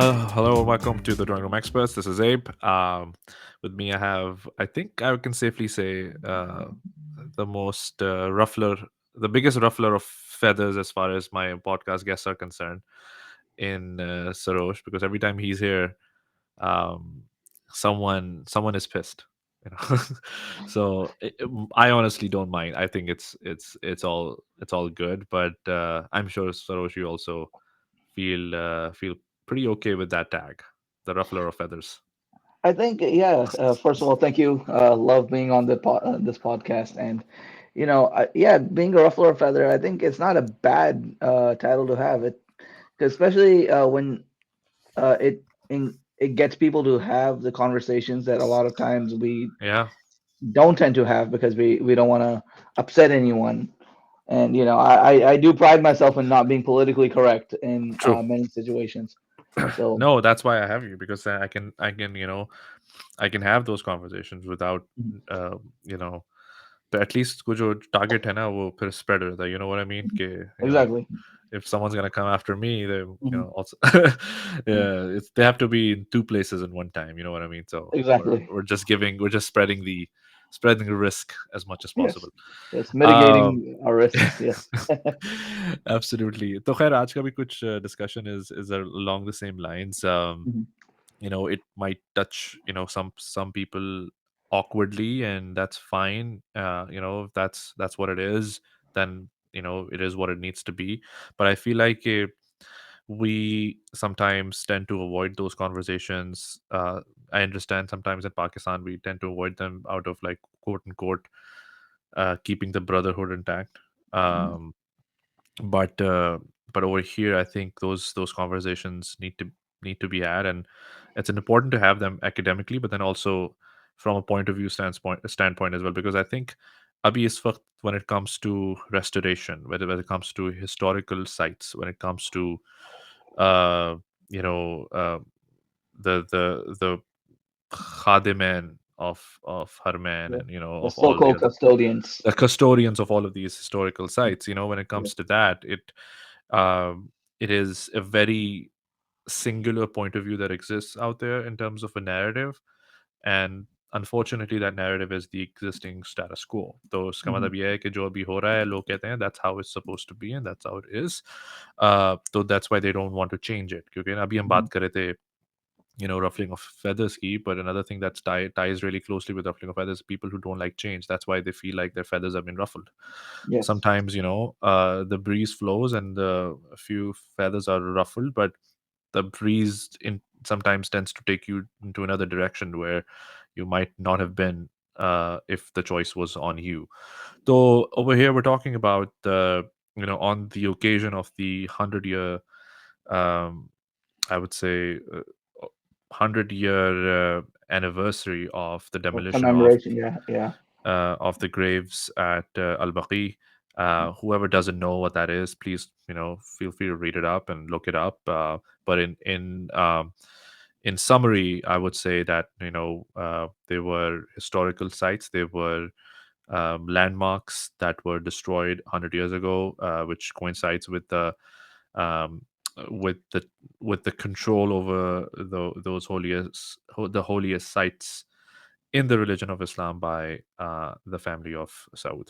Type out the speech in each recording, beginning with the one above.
Hello, welcome to the Drawing Room Experts. This is Zaib. With me, I have, I think I can safely say, the most ruffler, the biggest ruffler of feathers as far as my podcast guests are concerned in Sarosh, because every time he's here, um, someone is pissed. You know, so I honestly don't mind. I think it's all good, but I'm sure Sarosh, you also feel pretty okay with that tag, the ruffler of feathers. I think, yeah. First of all, thank you. Love being on this podcast, and yeah, being a ruffler of feather. I think it's not a bad title to have it, 'cause especially when it gets people to have the conversations that a lot of times we Yeah, don't tend to have because we don't want to upset anyone. And I do pride myself in not being politically correct in true. many situations. So. No, that's why I have you, because I can have those conversations without Mhm. uh, you know तो at least को जो target है ना वो फिर spread रहता है, you know what I mean, कि Exactly. if someone's gonna come after me, they Mhm. also Yeah, yeah, they have to be in two places in one time, you know what I mean. So we're exactly. we're just giving we're just spreading the risk as much as Yes. possible. Yes. um Mitigating our risks. Yes. absolutely. तो खैर आज का भी कुछ discussion is along the same lines. Mhm. It might touch some people awkwardly, and that's fine. If that's what it is, then it is what it needs to be. But I feel like we sometimes tend to avoid those conversations. I understand sometimes in Pakistan we tend to avoid them out of, like, quote unquote, keeping the brotherhood intact. Mhm. Um, but uh, but over here, I think those conversations need to be had, and it's important to have them academically, but then also from a point of view standpoint as well, because I think abhi is waqt, when it comes to restoration, whether it comes to historical sites, when it comes to uh you know the khadiman of Harman, Yeah. and The of all so-called custodians. the custodians of all of these historical Mhm. sites. When it Yeah. comes to that, um, it is a very singular point of view that exists out there in terms of a narrative, and unfortunately that narrative is the existing status quo. तो उसका Mhm. मतलब ये है कि जो अभी हो रहा है, लोग कहते हैं that's how it's supposed to be and that's how it is. So that's why they don't want to change it, क्योंकि ना अभी हम Mhm. बात कर रहे थे ruffling of feathers key, but another thing that's ties really closely with ruffling of feathers, people who don't like change. That's why they feel like their feathers have been ruffled. Yes. Sometimes the breeze flows and a few feathers are ruffled, but the breeze in sometimes tends to take you into another direction where you might not have been, if the choice was on you. So over here we're talking about on the occasion of the 100-year, um, I would say, 100-year anniversary of the Of demolition commemoration. Yeah. Yeah. of the graves at Al-Baqi. Whoever doesn't know what that is, please, feel free to read it up and look it up. But in summary, I would say that they were historical sites. They were landmarks that were destroyed 100 years ago, which coincides um, with the with the control over the holiest sites in the religion of Islam by the family of Saud.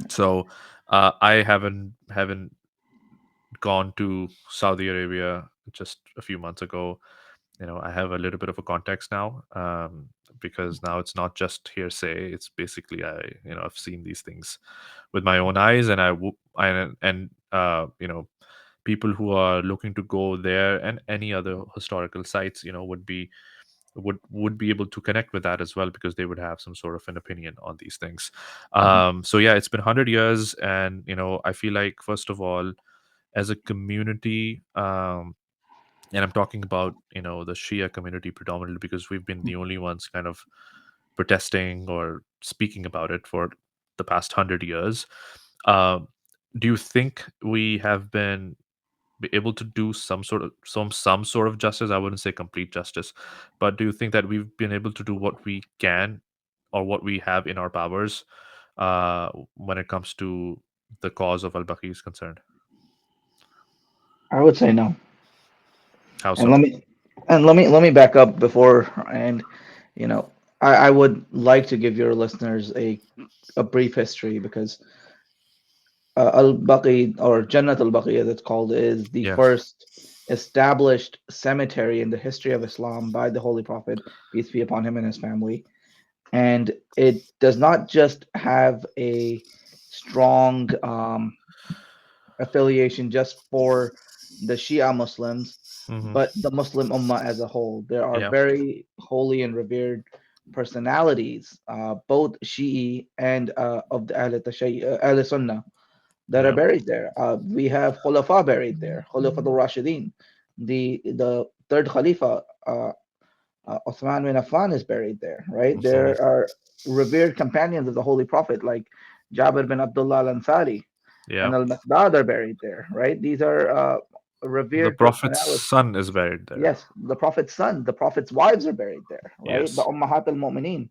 So I haven't gone to Saudi Arabia just a few months ago. I have a little bit of a context now, because now it's not just hearsay. It's basically, I've seen these things with my own eyes, and people who are looking to go there and any other historical sites, would be able to connect with that as well, because they would have some sort of an opinion on these things. Mhm. So yeah, it's been 100 years, and I feel like, first of all, as a community, and I'm talking about the Shia community predominantly, because we've been the only ones kind of protesting or speaking about it for the past 100 years. Um, do you think we have been be able to do some sort of justice? I wouldn't say complete justice, but do you think that we've been able to do what we can, or what we have in our powers, when it comes to the cause of Al-Baqi is concerned? I would say no. How And so? let me back up before, and you know, I would like to give your listeners a brief history because Al-Baqi, or Jannatulbaqi as it's called, is the Yes. first established cemetery in the history of Islam by the Holy Prophet, peace be upon him and his family. And it does not just have a strong affiliation just for the Shia Muslims, Mm-hmm. but the Muslim Ummah as a whole. There are Yeah. very holy and revered personalities, both Shi'i and of the Ahl Sunnah, that are Yeah. buried there. We have Khulafa buried there, Khulafatul Rashidin. The third Khalifa, Uthman bin Affan, is buried there, right? Mm-hmm. There are revered companions of the Holy Prophet like Jabir bin Abdullah al-Ansari Yeah. and al-Miqdad are buried there, right? These are The revered Prophet's personalities. son is buried there. Yes, the Prophet's son, the Prophet's wives are buried there, right? The Yes. Ummahat al-Mu'mineen.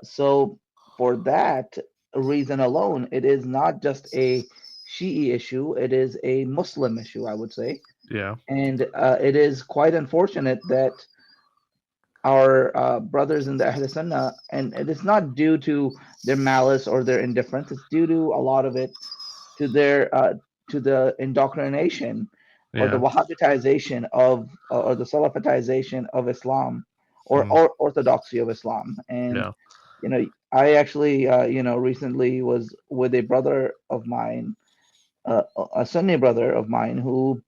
So for that reason alone, it is not just a Shi'i issue, it is a Muslim issue, I would say. Yeah. And it is quite unfortunate that our brothers in the Ahl Sunnah, and it is not due to their malice or their indifference, it's due to a lot of it to their to the indoctrination or the Yeah. Wahhabitization of or the Salafatization of Islam, Mm. or orthodoxy of Islam. And Yeah. I actually recently was with a brother of mine, a Sunni brother of mine who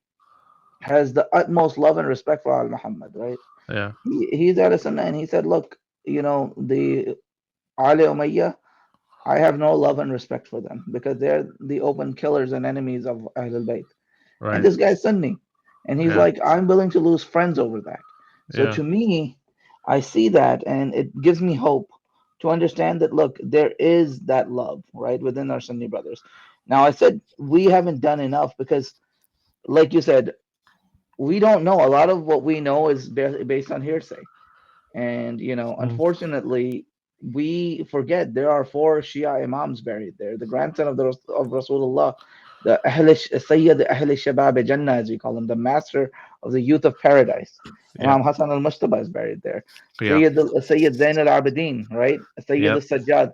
has the utmost love and respect for Al Muhammad, right? Yeah. He's at a Sunnah, and he said, look, the Ali Umayyah, I have no love and respect for them because they're the open killers and enemies of Ahlul Bayt. And Right. this guy's Sunni. And he's Yeah. like, I'm willing to lose friends over that. So Yeah. to me, I see that and it gives me hope to understand that, look, there is that love, right, within our Sunni brothers. Now, I said we haven't done enough because, like you said, we don't know. A lot of what we know is based on hearsay. And, Mm. unfortunately, we forget there are four Shia Imams buried there. The grandson of Rasulullah, the Sayyid Ahl Shabab Jannah, as we call him, the master of the youth of paradise. Yeah. Imam Hassan al Mustaba is buried there. Yeah. Sayyid Zain al Abidin, right? Sayyid al Yep. Sajjad,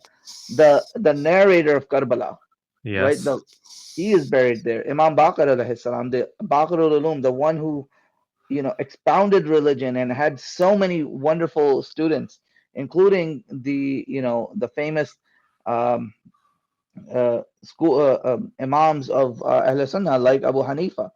the narrator of Karbala, right? Yes. He is buried there. Imam Baqir alayhi salam, the Baqir ul Ulum, the one who expounded religion and had so many wonderful students, including the famous um, school imams of Ahl Sunnah like Abu Hanifa,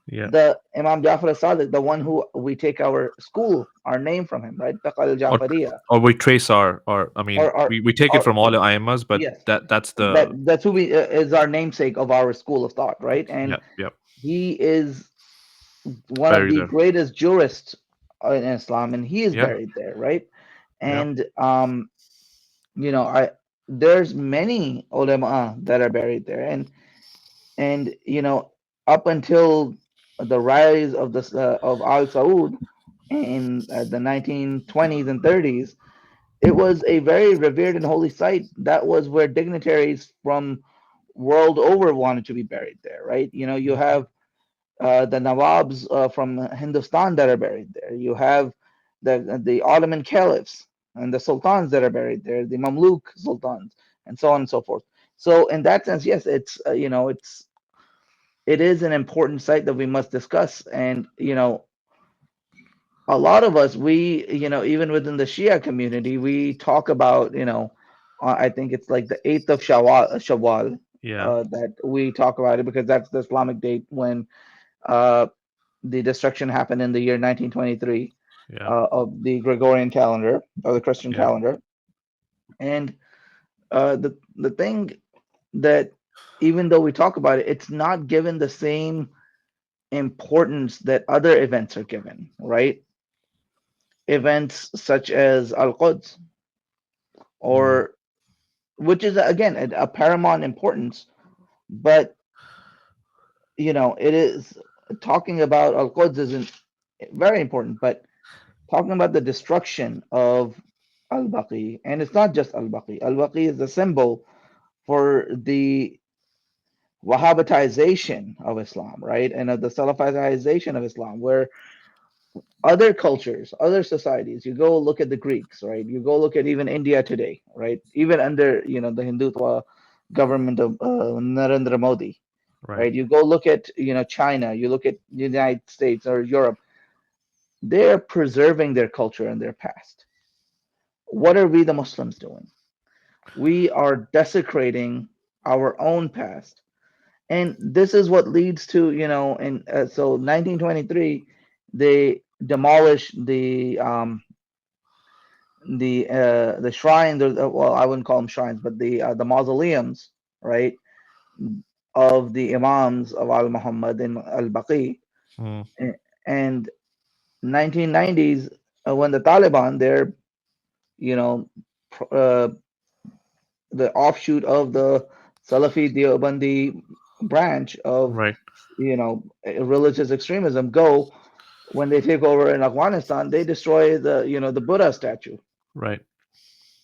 Yeah. the Imam Jafar al-Sadiq, the one who we take our school, our name from him, right? Fiqh Or al-Jafariya, we trace our I mean, or we take it or from all the IMAs, but yes, that's that the that's who we is our namesake of our school of thought, right? And yep, yep. he is one of Buried the there. greatest jurists in Islam, and he is Yeah. buried there, right? Yeah. And I there's many ulama that are buried there, and up until the rise of of Al Saud in the 1920s and 30s, it was a very revered and holy site. That was where dignitaries from world over wanted to be buried there, right? You Mhm. have the Nawabs from Hindustan that are buried there. You have the Ottoman caliphs and the sultans that are buried there, the Mamluk sultans, and so on and so forth. So in that sense, yes, it is an important site that we must discuss. And a lot of us, we even within the Shia community, we talk about I think it's like the 8th of Shawwal, Yeah. that we talk about it because that's the Islamic date when uh, the destruction happened in the year 1923 Yeah. of the Gregorian calendar or the Christian Yeah. calendar. And the thing that, even though we talk about it, it's not given the same importance that other events are given, right? Events such as Al-Quds, Mm. or which is again a paramount importance, but it is talking about Al-Quds isn't very important, but talking about the destruction of Al-Baqi, and it's not just Al-Baqi. Al-Baqi is a symbol for the Wahhabitization of Islam, right? And of the Salafization of Islam, where other cultures, other societies. You go look at the Greeks, right? You go look at even India today, right? Even under the Hindutva government of Narendra Modi, Right. right? You go look at China. You look at the United States or Europe. They're preserving their culture and their past. What are we, the Muslims, doing? We are desecrating our own past, and this is what leads to in so 1923 they demolished the shrines, or well, I wouldn't call them shrines, but the mausoleums, right, of the imams of Al Muhammad in Al-Baqi. Mm, And 1990s, when the Taliban, they're you know the offshoot of the Salafi Deobandi branch of right. religious extremism, go when they take over in Afghanistan, they destroy the Buddha statue. Right.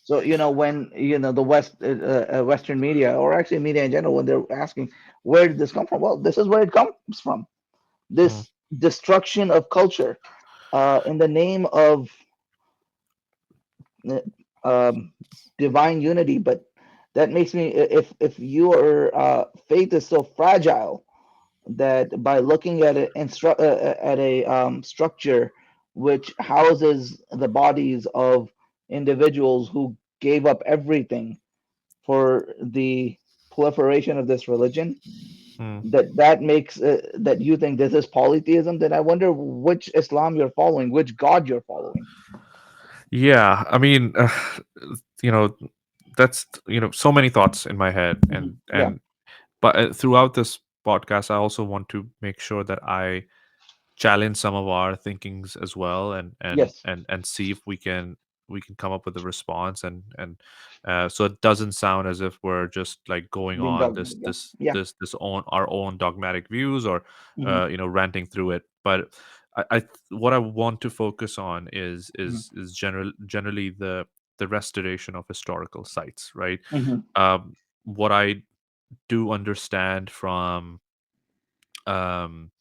So when the Western media, or actually media in general, when they're asking where did this come from, well, this is where it comes from. Mm, This destruction of culture in the name of uh, um, divine unity. But that makes me, if your faith is so fragile that by looking at a structure which houses the bodies of individuals who gave up everything for the proliferation of this religion, mm. that makes that you think this is polytheism, then I wonder which Islam you're following, which God you're following. Yeah, I mean, you know, that's so many thoughts in my head, Yeah. and but throughout this podcast, I also want to make sure that I challenge some of our thinkings as well, Yes. and see if we can come up with a response, so it doesn't sound as if we're just like going Being on dogmatic. Yeah. Yeah. this own our own dogmatic views, or Hmm. ranting through it. But what I want to focus on is generally the restoration of historical sites, right? Hmm. What I do understand from um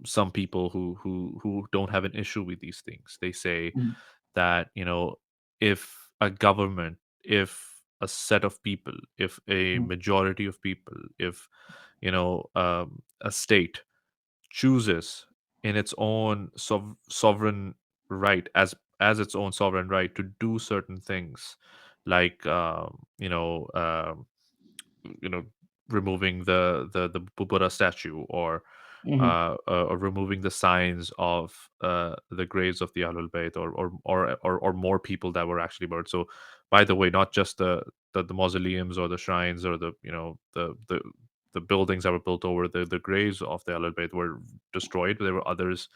some people who don't have an issue with these things, they say Hmm. that if a government, if a set of people, if a Hmm. majority of people, if a state chooses in its own sovereign right, as its own sovereign right, to do certain things, like you know removing the Buddha statue, Hmm. or removing the signs of the graves of the Ahlul Bayt, or more people that were actually buried. So, by the way, not just the mausoleums or the shrines, or the buildings that were built over the graves of the Ahlul Bayt were destroyed, but there were others,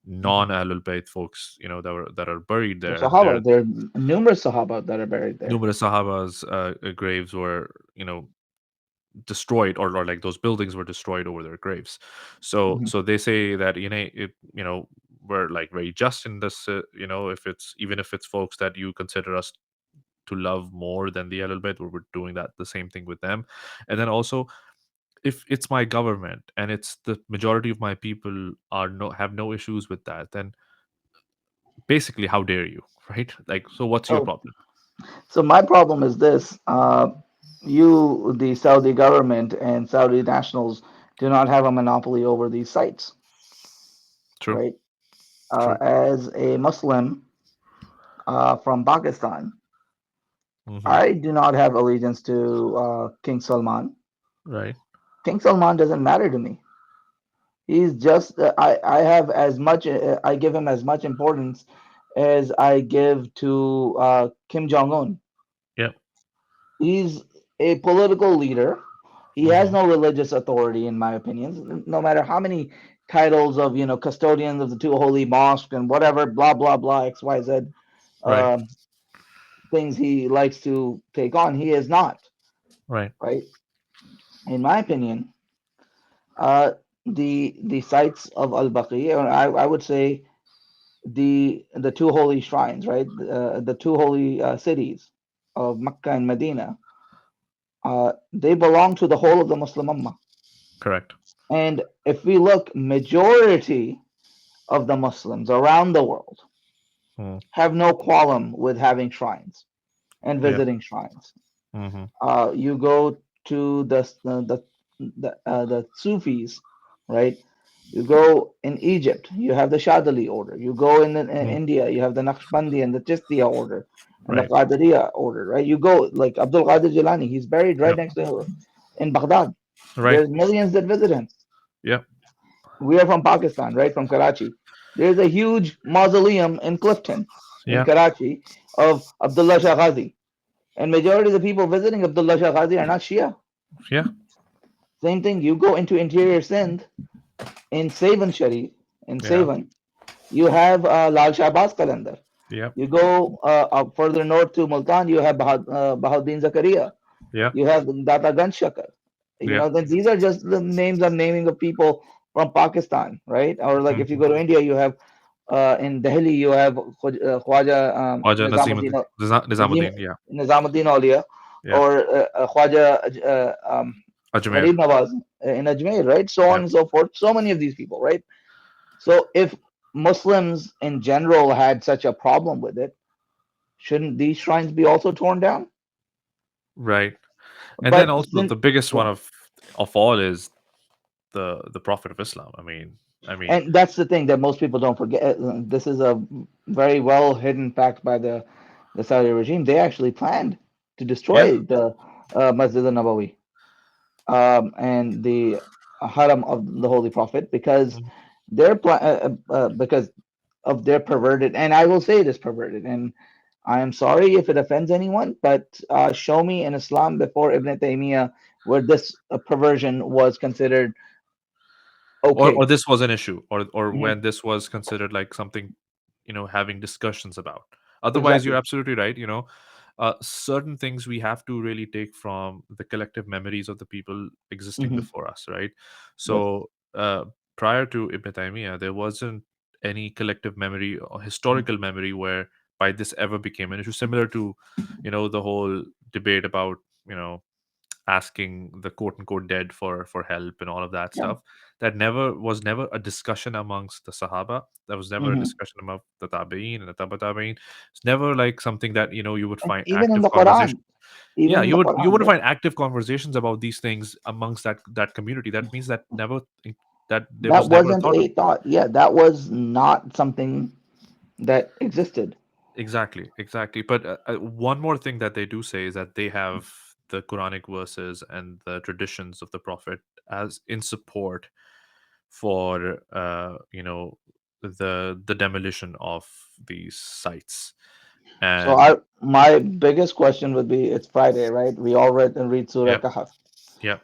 non Ahlul Bayt folks, that are buried The there. Sahaba, there are numerous Sahaba that are buried there. Numerous Sahabas' graves were destroyed, or like those buildings were destroyed over their graves. so Hmm. so they say that we're like very just in this, if it's, even if it's folks that you consider us to love more than the Ahlul Bayt, we're doing that the same thing with them. And then also, if it's my government and it's the majority of my people have no issues with that, then basically, how dare you, right? Like, so what's your Oh, problem? so my problem is this: you, the Saudi government, and Saudi nationals do not have a monopoly over these sites, True. right? True. As a Muslim from Pakistan, Hmm. I do not have allegiance to King Salman. Right. King Salman doesn't matter to me. He's just I have as much I give him as much importance as I give to Kim Jong Un. Yep. He's a political leader. He has Hmm. no religious authority, in my opinion. No matter how many titles of custodians of the two holy mosques and whatever, blah blah blah, X Y Z, Right. um, things he likes to take on, he is not, Right. right. In my opinion, uh, the sites of Al-Baqi, or I would say the two holy shrines, right? The two holy cities of Mecca and Medina, they belong to the whole of the Muslim Ummah. Correct. And if we look, majority of the Muslims around the world Mm. have no qualm with having shrines and Yeah. visiting shrines. Mm-hmm. You go to the Sufis, right? You go in Egypt, you have the Shadali order. You go in Mm. India, you have the Naqshbandi and the Chistiya order and the Right. Qadiriya order, right? You go like Abdul Qadir Jilani, he's buried right Yep. next to in Baghdad. Right. There's millions that visit him. Yep. We are from Pakistan, right? From Karachi. There's a huge mausoleum in Clifton, in Yeah. Karachi, of Abdullah Shah Ghazi. And majority of the people visiting Abdullah Shah Ghazi are not Shia. Yeah. Same thing, you go into interior Sindh in Savan Sharif, in Yeah. Savan, you have Lal Shahbaz Qalandar. Yep. You go up further north to Multan, you have Bahauddin Zakaria. Yeah. You have Data Ganj Shakar. You Yeah. know, then these are just the names I'm naming of people from Pakistan, right? Or like if you Mm-hmm. go to India, you have in Delhi, you have Khwaja Khwaja Naseemuddin, Nazim, Nizamuddin. Yeah. Nizamuddin Aulia, Yeah. or Khwaja Ajmer. Gharib Nawaz in Ajmer, right? So on Yep. and so forth. So many of these people, right? So if Muslims in general had such a problem with it, shouldn't these shrines be also torn down? Right. And then But also since the biggest one yeah, of all is the Prophet of Islam. I mean, and that's the thing that most people don't forget. This is a very well hidden fact by the Saudi regime. They actually planned to yeah. destroy the Masjid al-Nabawi and the haram of the Holy Prophet because Mm. because of their perverted, and I will say it is perverted, and I am sorry if it offends anyone, but show me in Islam before Ibn Taymiyyah where this perversion was considered Or okay. this was an issue, or Mhm. when this was considered like something, having discussions about. Otherwise, you're Exactly. absolutely right. Certain things we have to really take from the collective memories of the people existing Hmm. before us, right? Yes. So prior to Ibn Taymiyyah, there wasn't any collective memory or Mhm. historical memory where by this ever became an issue, similar to the whole debate about you know asking the quote unquote dead for help and all of that Yeah. stuff. That never a discussion amongst the Sahaba. That was never a Hmm. discussion among the Tabi'in and the Taba Tabi'in. It's never like something that you would And find even in active the conversation. Quran, even Yeah, in you the would you Quran, wouldn't right? find active conversations about these things amongst that community. That means that there That was never a wasn't thought of. a thought. Yeah, that was not something that existed. Exactly, exactly. But one more thing that they do say is that they have the Quranic verses and the traditions of the Prophet as in support for the demolition of these sites. So And my biggest question would be, it's Friday, right? We all read Surah yeah, Kahf. yeah,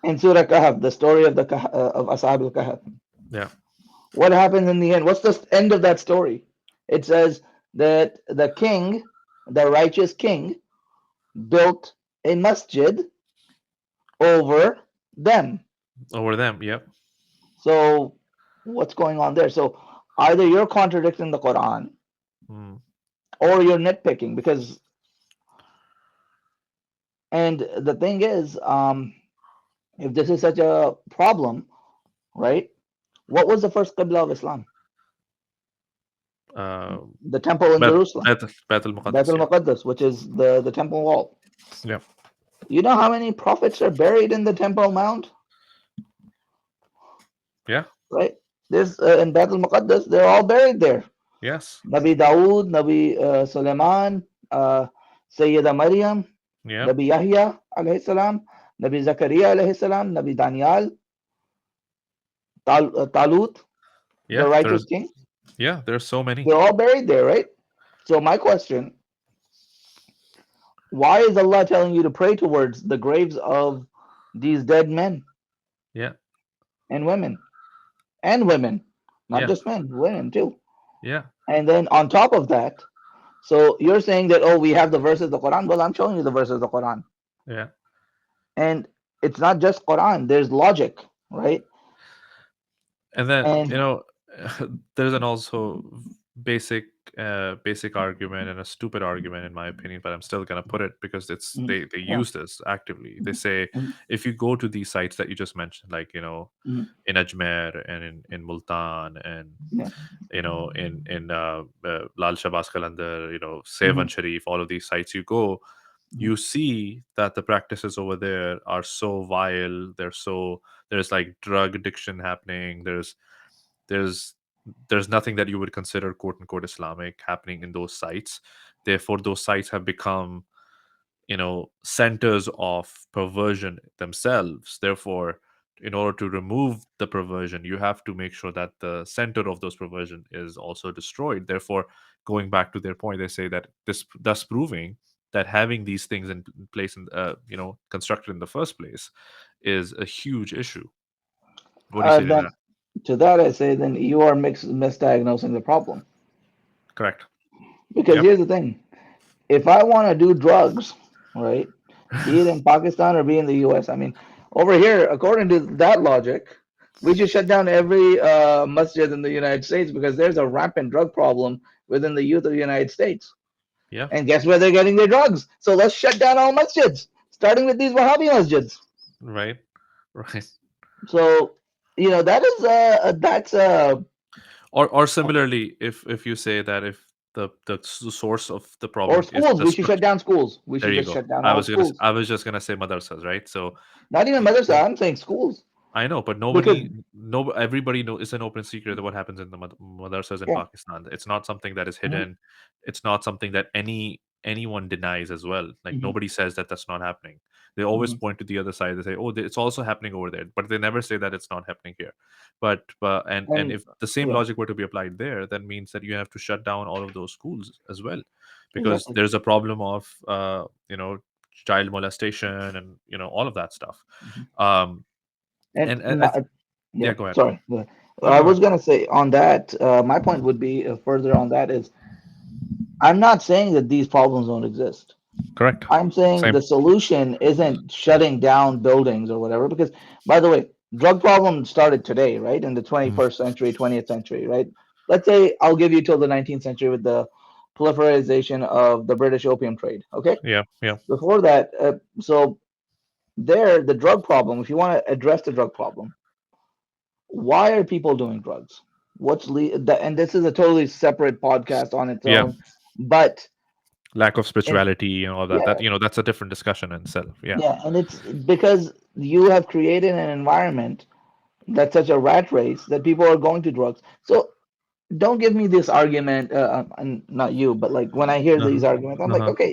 In Surah Kahf, the story of of Ashab al-Kahf. yeah. What happens in the end? What's the end of that story? It says that the king, the righteous king, built a masjid over them. Over them. Yep. So what's going on there? So either you're contradicting the Quran Mm, or you're nitpicking because, and the thing is, if this is such a problem, right? What was the first Qibla of Islam? uh, The temple in Jerusalem, Bet al Beit Muqaddas. Yeah, al-Maqaddas, which is the temple wall. yeah, You know how many prophets are buried in the Temple Mount, yeah. right? There's in Beit al-Maqaddas, they're all buried there. Yes. Nabi Dawood, Nabi Sulaiman, Sayyida Maryam, Yeah. Nabi Yahya alayhi salam, Nabi Zakaria alayhi salam, Nabi Daniel, Talut, the Yeah. righteous king. There's so many. They're all buried there, right? So my question, why is Allah telling you to pray towards the graves of these dead men Yeah. and women? And women, not Yeah. just men, women too. Yeah. And then on top of that, so you're saying that, oh, we have the verses of the Quran. Well, I'm showing you the verses of the Quran. Yeah. And it's not just Quran, there's logic, right? And then And there's an also basic basic argument and a stupid argument in my opinion, but I'm still gonna put it because it's Mhm. they Yeah. use this actively. They Mhm. say Mhm. if you go to these sites that you just mentioned, like Mhm. in Ajmer and in Multan and Yeah. in Lal Shabas Kalandar, Sevan Mhm. Sharif, all of these sites you go, Mhm. you see that the practices over there are so vile. There's like drug addiction happening. There's there's nothing that you would consider quote unquote Islamic happening in those sites. Therefore, those sites have become centers of perversion themselves. Therefore, in order to remove the perversion, you have to make sure that the center of those perversion is also destroyed. Therefore, going back to their point, they say that this thus proving that having these things in place and constructed in the first place is a huge issue. What do you say to Then that? to that I say, then you are misdiagnosing the problem. Correct. Because Yep. here's the thing: if I want to do drugs, right, be it in Pakistan or be in the U.S., I mean, over here, according to that logic, we should shut down every masjid in the United States because there's a rampant drug problem within the youth of the United States. Yeah. And guess where they're getting their drugs? So let's shut down all masjids, starting with these Wahhabi masjids. Right. Right. So that is that's Or similarly, if you say that if the source of the or problem is schools. the We should shut structure. down schools. We There should you just go. shut down all schools. I was just gonna say madrasas, right? So Not even madrasa. I'm saying schools I know, but because everybody know it's an open secret that what happens in the madrasas in yeah. Pakistan. It's not something that is Hmm. hidden. It's not something that anyone denies as well. Like Hmm. nobody says that that's not happening. They always Hmm. point to the other side. They say, "Oh, it's also happening over there," but they never say that it's not happening here. And And if the same yeah, logic were to be applied there, that means that you have to shut down all of those schools as well, because exactly. there's a problem of child molestation and all of that stuff. Hmm. Um, And and my, yeah, yeah, go ahead. sorry. No, I go was ahead. gonna say on that. My point would be further on that is I'm not saying that these problems don't exist. Correct. I'm saying Same. the solution isn't shutting down buildings or whatever. Because, by the way, drug problem started today, right? In the Mm. 21st century, 20th century, right? Let's say I'll give you till the 19th century with the proliferation of the British opium trade. Okay. Yeah, yeah. Before that, so there, the drug problem, if you want to address the drug problem, why are people doing drugs? And this is a totally separate podcast on its Yeah. own, but Lack of in, spirituality and all that. yeah, That's a different discussion in itself. Yeah. yeah, and it's because you have created an environment that's such a rat race that people are going to drugs. So don't give me this argument, and not you, but like when I hear these Uh-huh. arguments, I'm like, Uh-huh. okay,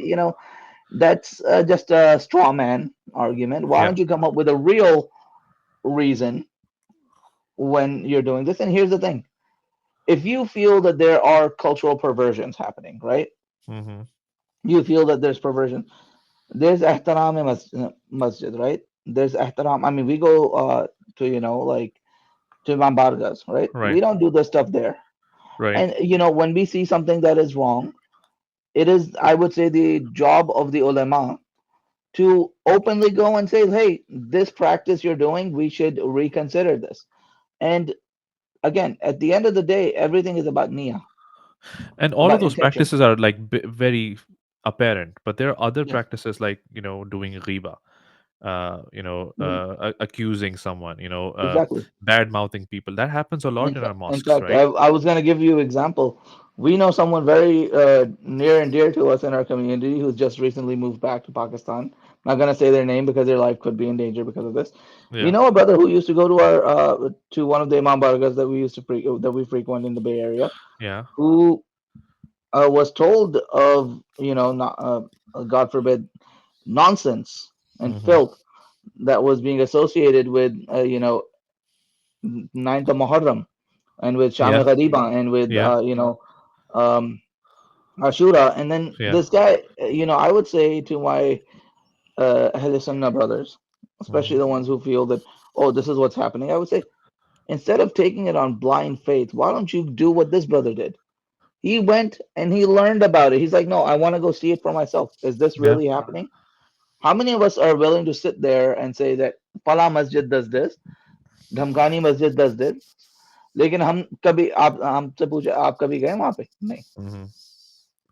that's just a straw man argument. Why Yeah. don't you come up with a real reason when you're doing this? And here's the thing: if you feel that there are cultural perversions happening, right? Mm-hmm. You feel that there's perversion. There's ihtaram masjid, right? There's ihtaram. I mean, we go to like to Imam Bargas, right? Right. We don't do this stuff there. Right. And when we see something that is wrong, it is, I would say, the job of the ulama to openly go and say, hey, this practice you're doing, we should reconsider this. And again, at the end of the day, everything is about niyyah, And all of about those intention. practices are like very apparent, but there are other Yes, practices like doing riba, mhm, accusing someone, exactly. bad mouthing people. That happens a lot in our In mosques, fact, right? I was going to give you an example. We know someone very near and dear to us in our community who's just recently moved back to Pakistan. I'm not going to say their name because their life could be in danger because of this. We Yeah. know a brother who used to go to our to one of the Imam Bargas that we used to that we frequent in the Bay Area, Yeah. who was told of not, God forbid, nonsense and Mm-hmm. filth that was being associated with ninth of Muharram and with Yeah. Shami Ghariba and with Yeah. um, Ashura. And then Yeah. this guy, I would say to my Ahl Sunnah brothers, especially Mm-hmm. the ones who feel that, oh, this is what's happening, I would say, instead of taking it on blind faith, why don't you do what this brother did? He went and he learned about it. He's like, no, I want to go see it for myself. Is this Yeah. really happening? How many of us are willing to sit there and say that Fala Masjid does this, Dhamkani Masjid does this, लेकिन हम कभी आप हमसे पूछे आप कभी गए वहां पे? नहीं। Hmm.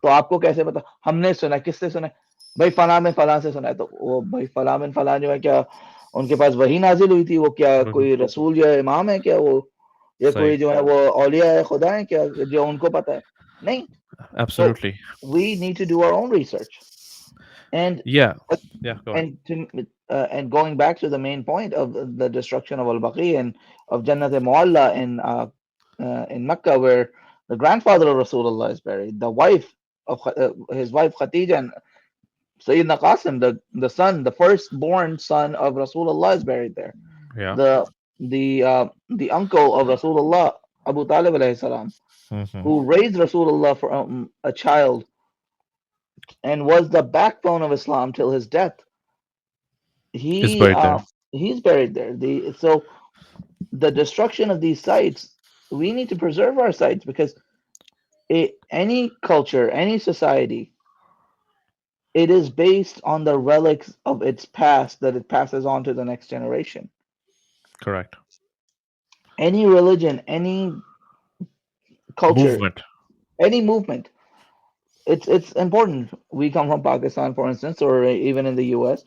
तो आपको कैसे पता? हमने सुना, किससे सुना है? भाई फला में फला से सुना है। तो वो भाई फला में फला जो है, क्या उनके पास वही नाजिल हुई थी? वो क्या बिल्कुल कोई रसूल या इमाम है क्या वो? या सही। कोई जो है वो औलिया है, खुदा है क्या, जो उनको पता है? नहीं। So Absolutely. we need to do our own research. And Yeah. Yeah, go ahead. and and going back to the main point of the destruction of Al-Baqi and of Jannat Mualla in Mecca, where the grandfather of Rasulullah is buried, the wife of his wife Khadija, and Sayyidina Qasim, the son, the firstborn son of Rasulullah, is buried there. Yeah. The the uncle of Rasulullah, Abu Talib alayhi salam, Hmm. who raised Rasulullah from a child and was the backbone of Islam till his death, Is he buried there. he's buried there. So the destruction of these sites, we need to preserve our sites, because any culture, any society, it is based on the relics of its past that it passes on to the next generation. Correct. Any religion, any culture, Movement. any movement, it's important. We come from Pakistan, for instance, or even in the US.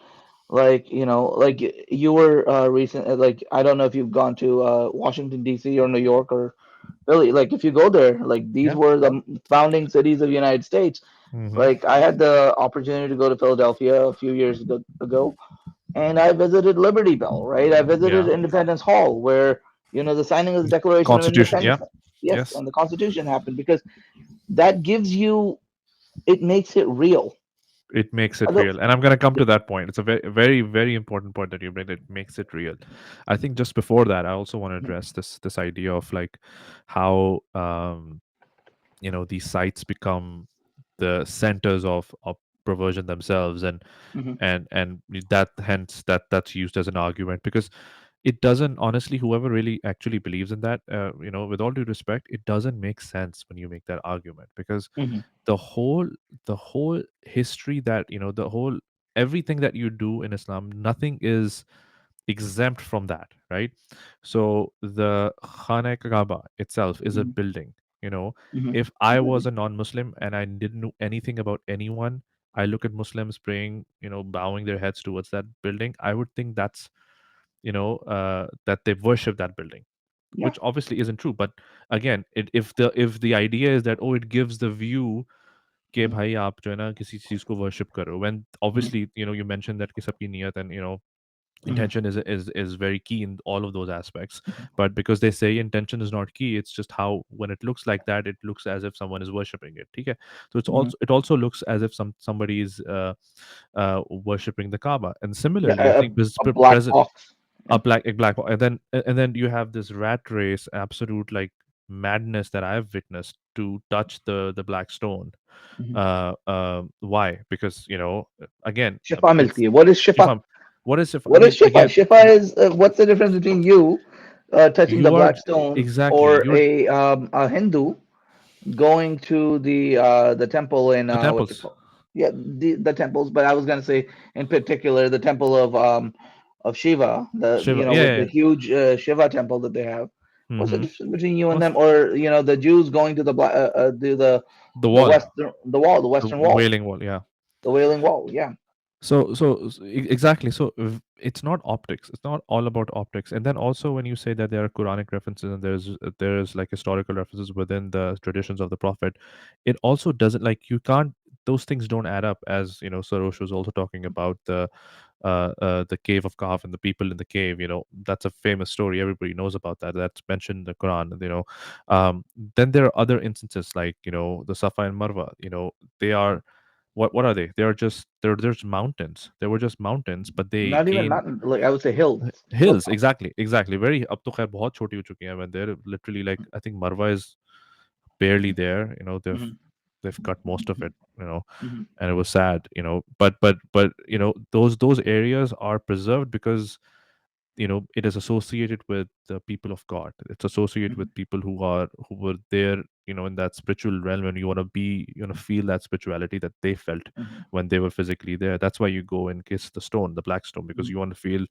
Like, like you were recent, like I don't know if you've gone to Washington D.C. or New York or Philly. Like if you go there, like these Yeah. were the founding cities of the United States. Hmm. Like I had the opportunity to go to Philadelphia a few years ago, and I visited Liberty Bell, right? I visited Yeah. Independence Hall, where the signing of the Declaration of Constitution. Yeah. Independence, yes, Yes. and the Constitution happened, because that gives you, it makes it real. It makes it Although, real, and I'm going to come to that point. It's a very, very, very important point that you bring. It makes it real. I think just before that, I also want to address this idea of like how these sites become the centers of perversion themselves, mhm, and that hence that's used as an argument, because it doesn't, honestly, whoever really actually believes in that, with all due respect, it doesn't make sense when you make that argument, because mhm, the whole the whole history, that the whole everything that you do in Islam, nothing is exempt from that, right? So the Khana Kaaba itself is a mhm, building. mhm. If I was Absolutely. a non-Muslim and I didn't know anything about anyone, I look at Muslims praying, bowing their heads towards that building, I would think that's, that they worship that building, Yeah. which obviously isn't true. But again, if the idea is that, oh, it gives the view कि Mhm, भाई आप जो है ना किसी चीज को worship करो, when mhm, obviously you mentioned that कि सबकी नियत and mhm, intention is very key in all of those aspects. mhm, But because they say intention is not key, it's just how, when it looks like that, it looks as if someone is worshiping it, okay? So mhm. it also looks as if somebody is worshipping the Kaaba. And Yeah, similarly, I think a black present box. a Yeah. black, and then you have this rat race, absolute like madness that I've witnessed to touch the black stone. Mhm. Why? Because again, Shifa milti it's hai. What is shifa? Shifa. What is Shifa? I What is mean, shifa? again, Shifa is, what's the difference between you touching the you are black stone, exactly or you're a Hindu going to the temple in the what you temples. call, yeah, the temples. But I was gonna say in particular the temple of Shiva, the Shiva, yeah, with yeah, the yeah. huge Shiva temple that they have. What's the Mm-hmm. difference between you and What's them? Or the Jews going to the the wall, western the wall, the the western wall, wailing wall? Yeah. the Wailing Wall. Yeah. Exactly. So it's not optics. It's not all about optics. And then also, when you say that there are Quranic references and there's like historical references within the traditions of the Prophet, it also doesn't, like, you can't. Those things don't add up. As Sarosh was also talking about the cave of Kahf and the people in the cave. That's a famous story. Everybody knows about that. That's mentioned in the Quran. Then there are other instances like the Safa and Marwa. They are, what are they? They are just, there's mountains. They were just mountains, but they Not even gain mountain, like I would say hills, hills. hilltops. Exactly. Very, अब तो खैर बहुत छोटी हो चुकी हैं, when they're literally, like, I think Marwa is barely there. They've Mhm, they've cut most of mhm, it. mhm, And it was sad. But those areas are preserved because it is associated with the people of God. It's associated Mhm. with people who were there, in that spiritual realm, and you want to feel that spirituality that they felt Mhm. when they were physically there. That's why you go and kiss the stone, the black stone, because Mhm. you want to feel,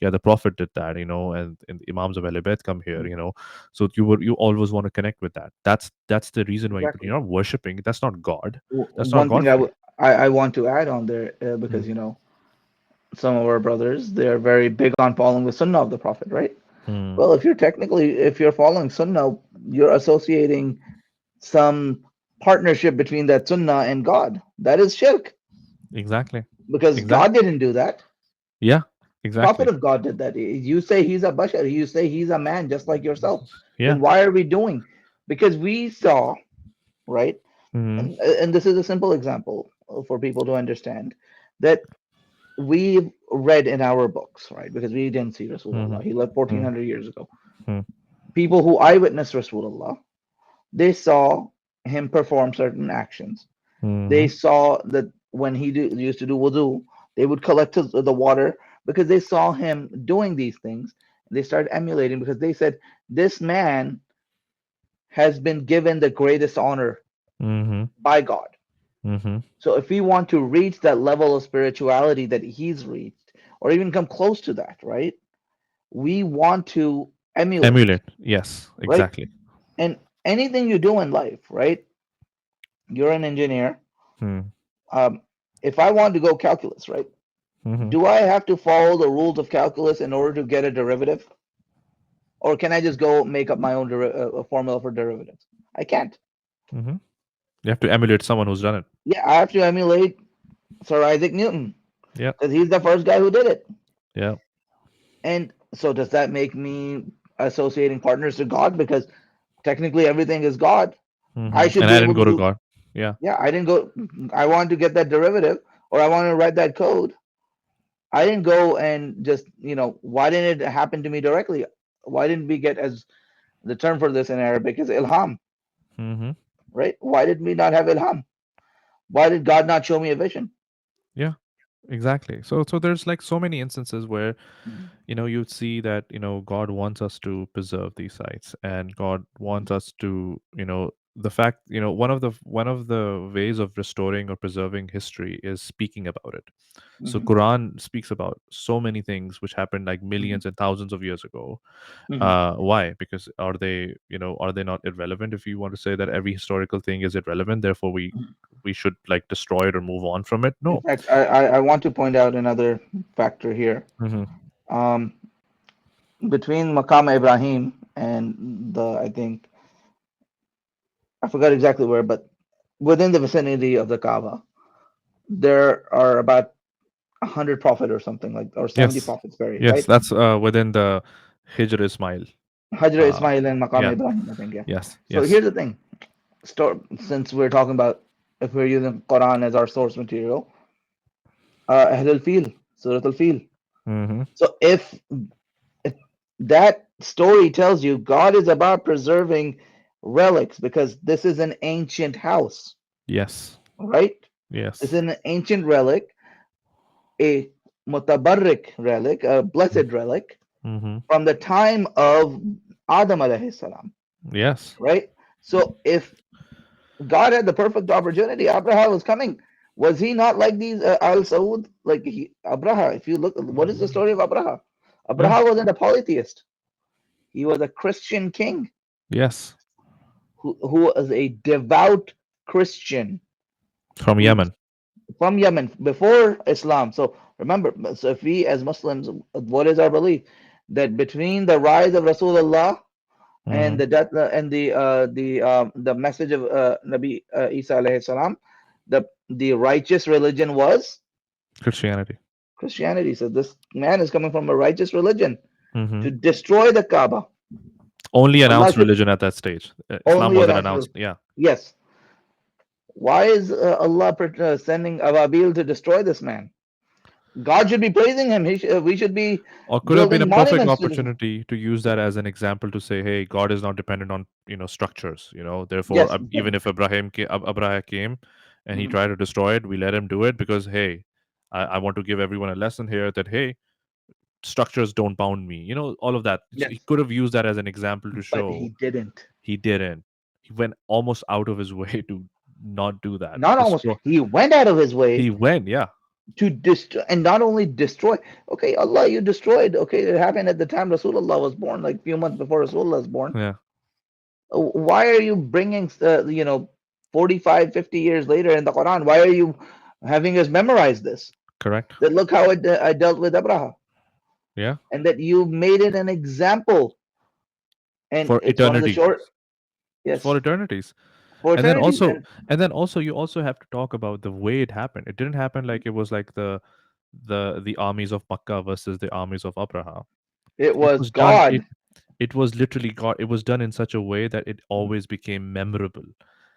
yeah, the prophet did that, and the imams of Ahl Bayt come here, Mhm. so you always want to connect with that. That's the reason why, but Exactly. you're not worshiping. That's not God. That's not One God thing for you. I want to add on there, Mm, because some of our brothers, they're very big on following the sunnah of the prophet, right? mm, Well, if you're following sunnah, you're associating some partnership between that sunnah and God. That is shirk, exactly. because God Exactly. didn't do that. Yeah. Prophet Exactly. of God did that. You say he's a bashar, you say he's a man just like yourself. Yeah. Then why are we doing? Because we saw, right? Mm, And this is a simple example for people to understand that we've read in our books, right? Because we didn't see mhm, Rasulullah. He lived mm, 1400 years ago. mm, People who eyewitnessed Rasulullah, they saw him perform certain actions. They mhm, saw that when used to do wudu, they would collect the water because they saw him doing these things. They started emulating because they said, this man has been given the greatest honor mhm, by God. mhm. So if we want to reach that level of spirituality that he's reached, or even come close to that, right? We want to emulate, Emulate. Yes, right? exactly. And anything you do in life, right? You're an engineer. Mm, Um, if I want to go calculus, right? mhm, Do I have to follow the rules of calculus in order to get a derivative? Or can I just go make up my own formula for derivatives? I can't. mhm. You have to emulate someone who's done it. Yeah, I have to emulate Sir Isaac Newton Yep. because he's the first guy who did it. Yeah. And so does that make me associating partners to God? Because technically everything is God. I should And be I able didn't to go to do, God. Yeah. yeah, I didn't go, I wanted to get that derivative or I want to write that code. I didn't go and just, why didn't it happen to me directly? Why didn't we get, as the term for this in Arabic is ilham, Hmm. right? Why did we not have ilham? Why did God not show me a vision? Yeah. Exactly. So there's like so many instances where Mhm. you'd see that God wants us to preserve these sites, and God wants us to, the fact, one of the ways of restoring or preserving history is speaking about it. So Mhm. Quran speaks about so many things which happened like Mhm. millions and thousands of years ago. Mhm. Why? Because are they not irrelevant? If you want to say that every historical thing is irrelevant, therefore Mhm. we should like destroy it or move on from it? In No. fact, I want to point out another factor here. Hmm. Um, between Maqam Ibrahim and I think, I forgot exactly where, but within the vicinity of the Kaaba, there are about 100 prophets or something like, or 70 Yes. prophets buried, Yes, right? that's within the Hijr Ismail. Hajr Uh, Ismail and Maqam yeah. Ibrahim, I think, yeah. Yes. So Yes. here's the thing. Since we're talking about, if we're using Quran as our source material, Ahl al-Fil, Surah al-Fil. Hmm. So if that story tells you God is about preserving relics because this is an ancient house, Yes. right? This is Yes. an ancient relic, a mutabarrik relic, a blessed relic Mm-hmm. from the time of Adam alayhi salam, Yes. right? So if God had the perfect opportunity, Abraha was coming. Was he not like these Al Saud? Like Abraha, if you look, what is the story of Abraha? Yeah. Abraha wasn't a polytheist. He was a Christian king Yes. who was a devout Christian From who Yemen. from Yemen before Islam. So remember, so if we as Muslims, what is our belief? That between the rise of Rasulullah and Hmm. the death and the message of Nabi Isa alayhi salam, the righteous religion was Christianity. Christianity. So this man is coming from a righteous religion Hmm. to destroy the Kaaba. Only Allah announced should religion at that stage. Islam only wasn't announce. announced. Yeah. Yes. Why is Allah sending Ababil to destroy this man? God should be praising him. We should be Or could have been a building perfect monuments to this. opportunity to use that as an example to say, hey, God is not dependent on structures. Therefore, Yes. even if Abraham came and he Mhm. tried to destroy it, we let him do it because, hey, I want to give everyone a lesson here that, hey, structures don't bound me. All of that. So he Yes, could have used that as an example to but show. he didn't. He didn't. He went almost out of his way to not do that. Not almost. Destroy. He went out of his way He went, yeah, to destroy, and not only destroy. Okay, Allah, you destroyed. Okay, it happened at the time Rasulullah was born, like a few months before Rasulullah was born. yeah, Why are you bringing, 45, 50 years later in the Quran? Why are you having us memorize this? correct, That look how I dealt with Abraha, yeah, and that you made it an example, and for it's one of the eternity, short, for yes, eternities. for and then eternities, also and and then also you also have to talk about the way it happened. It didn't happen like it was like the armies of Makkah versus the armies of Abraham. it It was was done it God, it was literally God. It was done in such a way that it always became memorable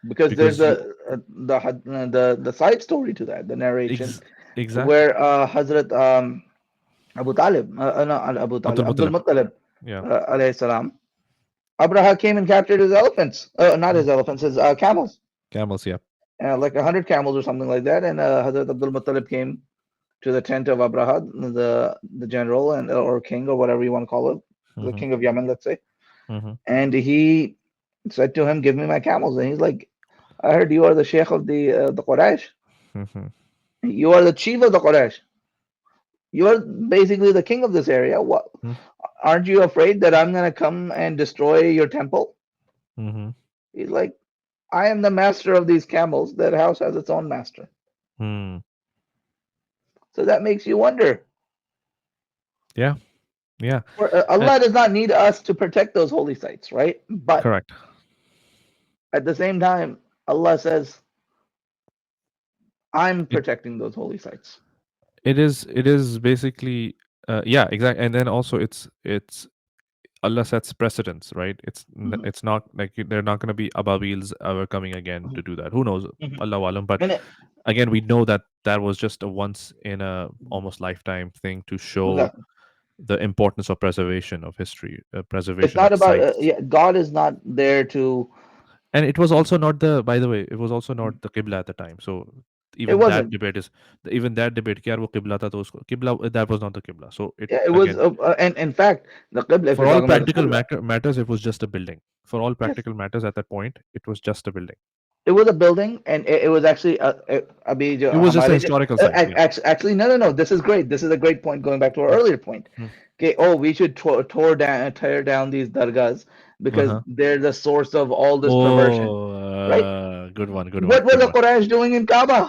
because there's because you the side story to that, the narration ex- exactly. where Hazrat Abu Talib, no, Abu Abdul Talib, Abdul Muttalib. Muttalib, Yeah. alayhi salam, Abraha came and captured his elephants, not Mm. his elephants, his camels, Camels, yeah. like 100 camels or something like that. And Hazrat Abdul Muttalib came to the tent of Abraha, the general and or king or whatever you want to call it, the Mm-hmm. king of Yemen, let's say. Mm-hmm. And he said to him, "Give me my camels." And he's like, "I heard you are the sheikh of the Quraysh. Mm-hmm. You are the chief of the Quraysh. You are basically the king of this area. What? Aren't you afraid that I'm gonna come and destroy your temple?" Mm-hmm. He's like, "I am the master of these camels. That house has its own master." Mm. So that makes you wonder. Yeah. Yeah. And Allah does not need us to protect those holy sites, right? But correct. at the same time, Allah says, I'm It protecting those holy sites. it is basically yeah, exactly. And then also it's Allah sets precedents, right? Mhm, It's not like they're not going to be Ababils ever coming again mhm, to do that. Who knows? mhm. Allah alam. But And it, again, we know that that was just a once in a almost lifetime thing to show exactly. the importance of preservation of history, It's preservation not of about, sites. yeah, God is not there to, And it was also not the, by the way, it was also not the qibla at the time. So it even that wasn't. debate is, even that debate, kya wo qibla tha to usko, qibla, that was not the qibla. So it, Yeah, it was, again, and in fact, the Qibla, if for you're all talking about the practical Qibla, matters, it was just a building. For all yes, practical matters at that point, it was just a building. it was a building, and it was actually, अभी जो It was just a हमारे historical site. Yeah. actually, no, no, no, this is great. This is a great point going back to our Mm, earlier point. mm. Okay, oh, we should tear down these dargahs because Uh-huh. they're the source of all this perversion, Oh, right? good one, good one, What were good the one. Quraysh doing in Kaaba?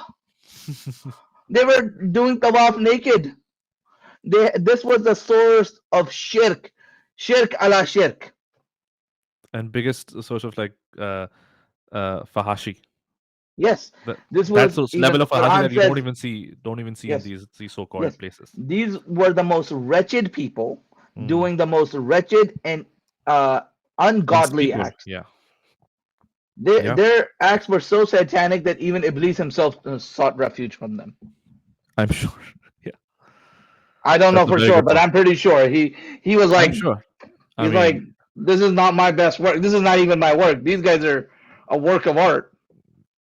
They were doing tawaf naked. This was the source of shirk, shirk ala shirk. And biggest source of like fahashi. Yes, That this that's was those even level the of fahashi Quran that you says. don't even see in Yes, these so-called yes, places. these were the most wretched people Mm. doing the most wretched and uh, ungodly Unspeakable. acts. Yeah. Yeah. Their acts were so satanic that even Iblis himself sought refuge from them. I'm sure. Yeah. I don't know That's a for very sure, good but point. I'm pretty sure he was I'm like, sure. I he's like, mean, this is not my best work. This is not even my work. These guys are a work of art,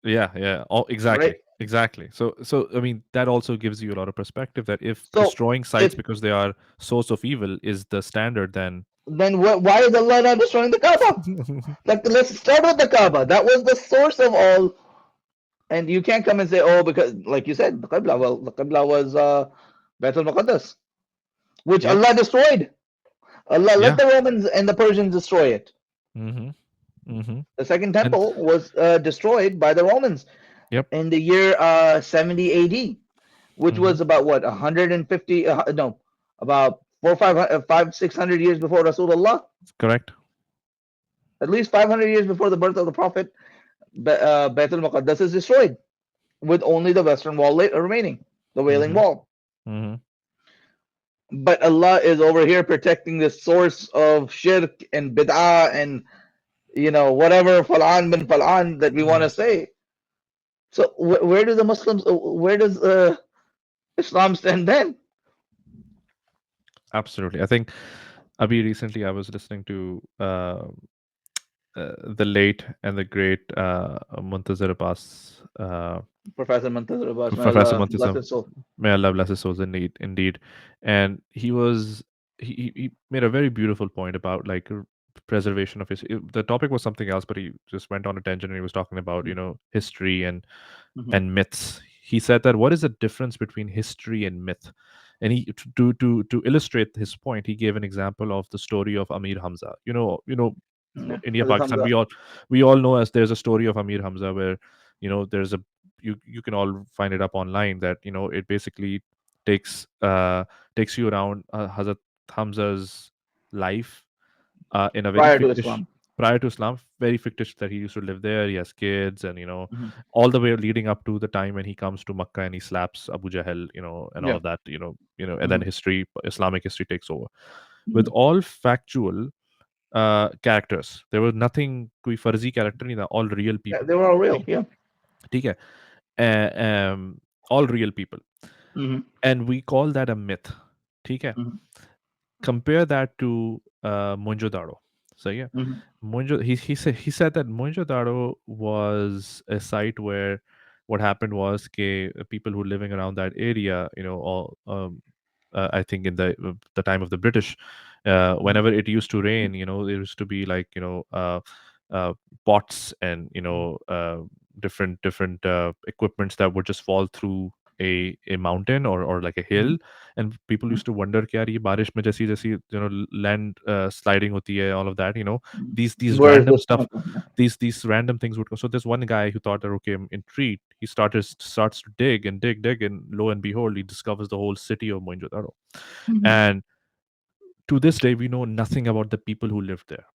yeah, yeah. Oh, right? exactly. Exactly. So I mean, that also gives you a lot of perspective that if So destroying sites if because they are source of evil is the standard, then then why is Allah not destroying the Kaaba? Like, let's start with the Kaaba. That was the source of all. And you can't come and say, oh, because, like you said, the Qibla, well, the Qibla was Baitul Maqaddas, which yep. Allah destroyed. Allah let Yeah. the Romans and the Persians destroy it. Mm-hmm. Mm-hmm. The second And temple was destroyed by the Romans yep. in the year 70 AD, which Mm-hmm. was about what, 150, no, about 600 years before Rasulullah, Correct. at least 500 years before the birth of the Prophet. Baitul Maqaddas is destroyed with only the western wall remaining, the Wailing Mm-hmm. Wall. Mm-hmm. But Allah is over here protecting the source of shirk and bid'ah and whatever falan bin falan that we want Mm-hmm. to say. So where do the Muslims, where does Islam stand then? Absolutely. I think Abhi recently I was listening to the late and the great Muntazir Abbas. Professor Muntazir Abbas, may Professor Allah bless Montism. his soul. May Allah bless his souls, indeed, indeed. And he made a very beautiful point about like preservation of his. The topic was something else, but he just went on a tangent and he was talking about history Mm-hmm. and myths. He said that what is the difference between history and myth? And he to illustrate his point, he gave an example of the story of Amir Hamza. Yeah. India, Hazrat Pakistan. Hamza. We all know as there's a story of Amir Hamza where there's a you can all find it up online that it basically takes takes you around Hazrat Hamza's life in a very Prior to fictitious Islam. prior to Islam, very fictitious that he used to live there. He has kids, and Hmm. all the way leading up to the time when he comes to Makkah and he slaps Abu Jahl, and all Yeah. of that, and then Hmm. Islamic history takes over with Hmm. all factual characters. There was nothing कोई फर्जी character नहीं था, all real Yeah, people. they were all ठीक real. है Yeah. ठीक है all real people, Hmm. and we call that a myth. ठीक है Hmm. compare that to Mohenjo-daro. So yeah, Hmm. he said that Mohenjo-daro was a site where what happened was people who living around that area, all I think in the time of the British, whenever it used to rain, there used to be like uh, pots and different equipments that would just fall through a mountain or like a Hmm. hill, and people used to wonder कि यार ये बारिश में जैसी जैसी land sliding होती है, all of that, these Where is random this stuff, coming from? these random things would go. So there's one guy who thought that, okay, I'm intrigued. He starts to dig and dig, and lo and behold, he discovers the whole city of Mohenjo-daro. Hmm. And to this day, we know nothing about the people who lived there.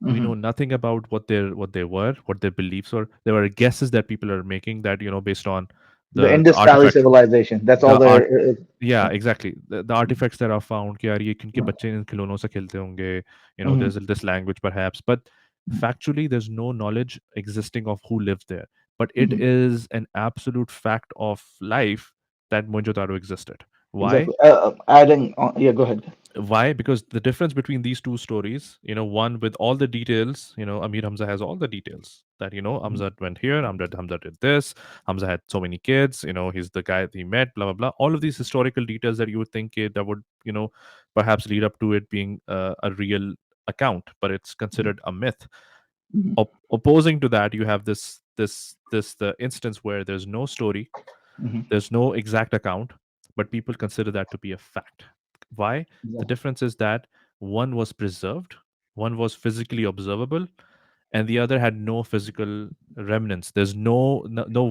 We Hmm. know nothing about what their beliefs were. There were guesses that people are making that based on The the Indus Valley artifacts, civilization. That's all the art. there is. Yeah, Yeah. exactly. The artifacts that are found कि यार ये किनके बच्चे इन खिलौनों से खेलते होंगे, Hmm. there's this language perhaps, but factually there's no knowledge existing of who lived there, but it Hmm. is an absolute fact of life that Mohenjo-daro existed. Why? Exactly. Adding on, yeah, go ahead. Why? Because the difference between these two stories, one with all the details, Amir Hamza has all the details that Hamza went here, Hamza did this, Hamza had so many kids, he's the guy that he met, blah blah blah, all of these historical details that you would think that would perhaps lead up to it being a real account, but it's considered a myth. Hmm. Opposing to that, you have this the instance where there's no story, Hmm. there's no exact account, but people consider that to be a fact. Why? The Exactly. difference is that one was preserved, one was physically observable, and the other had no physical remnants. There's no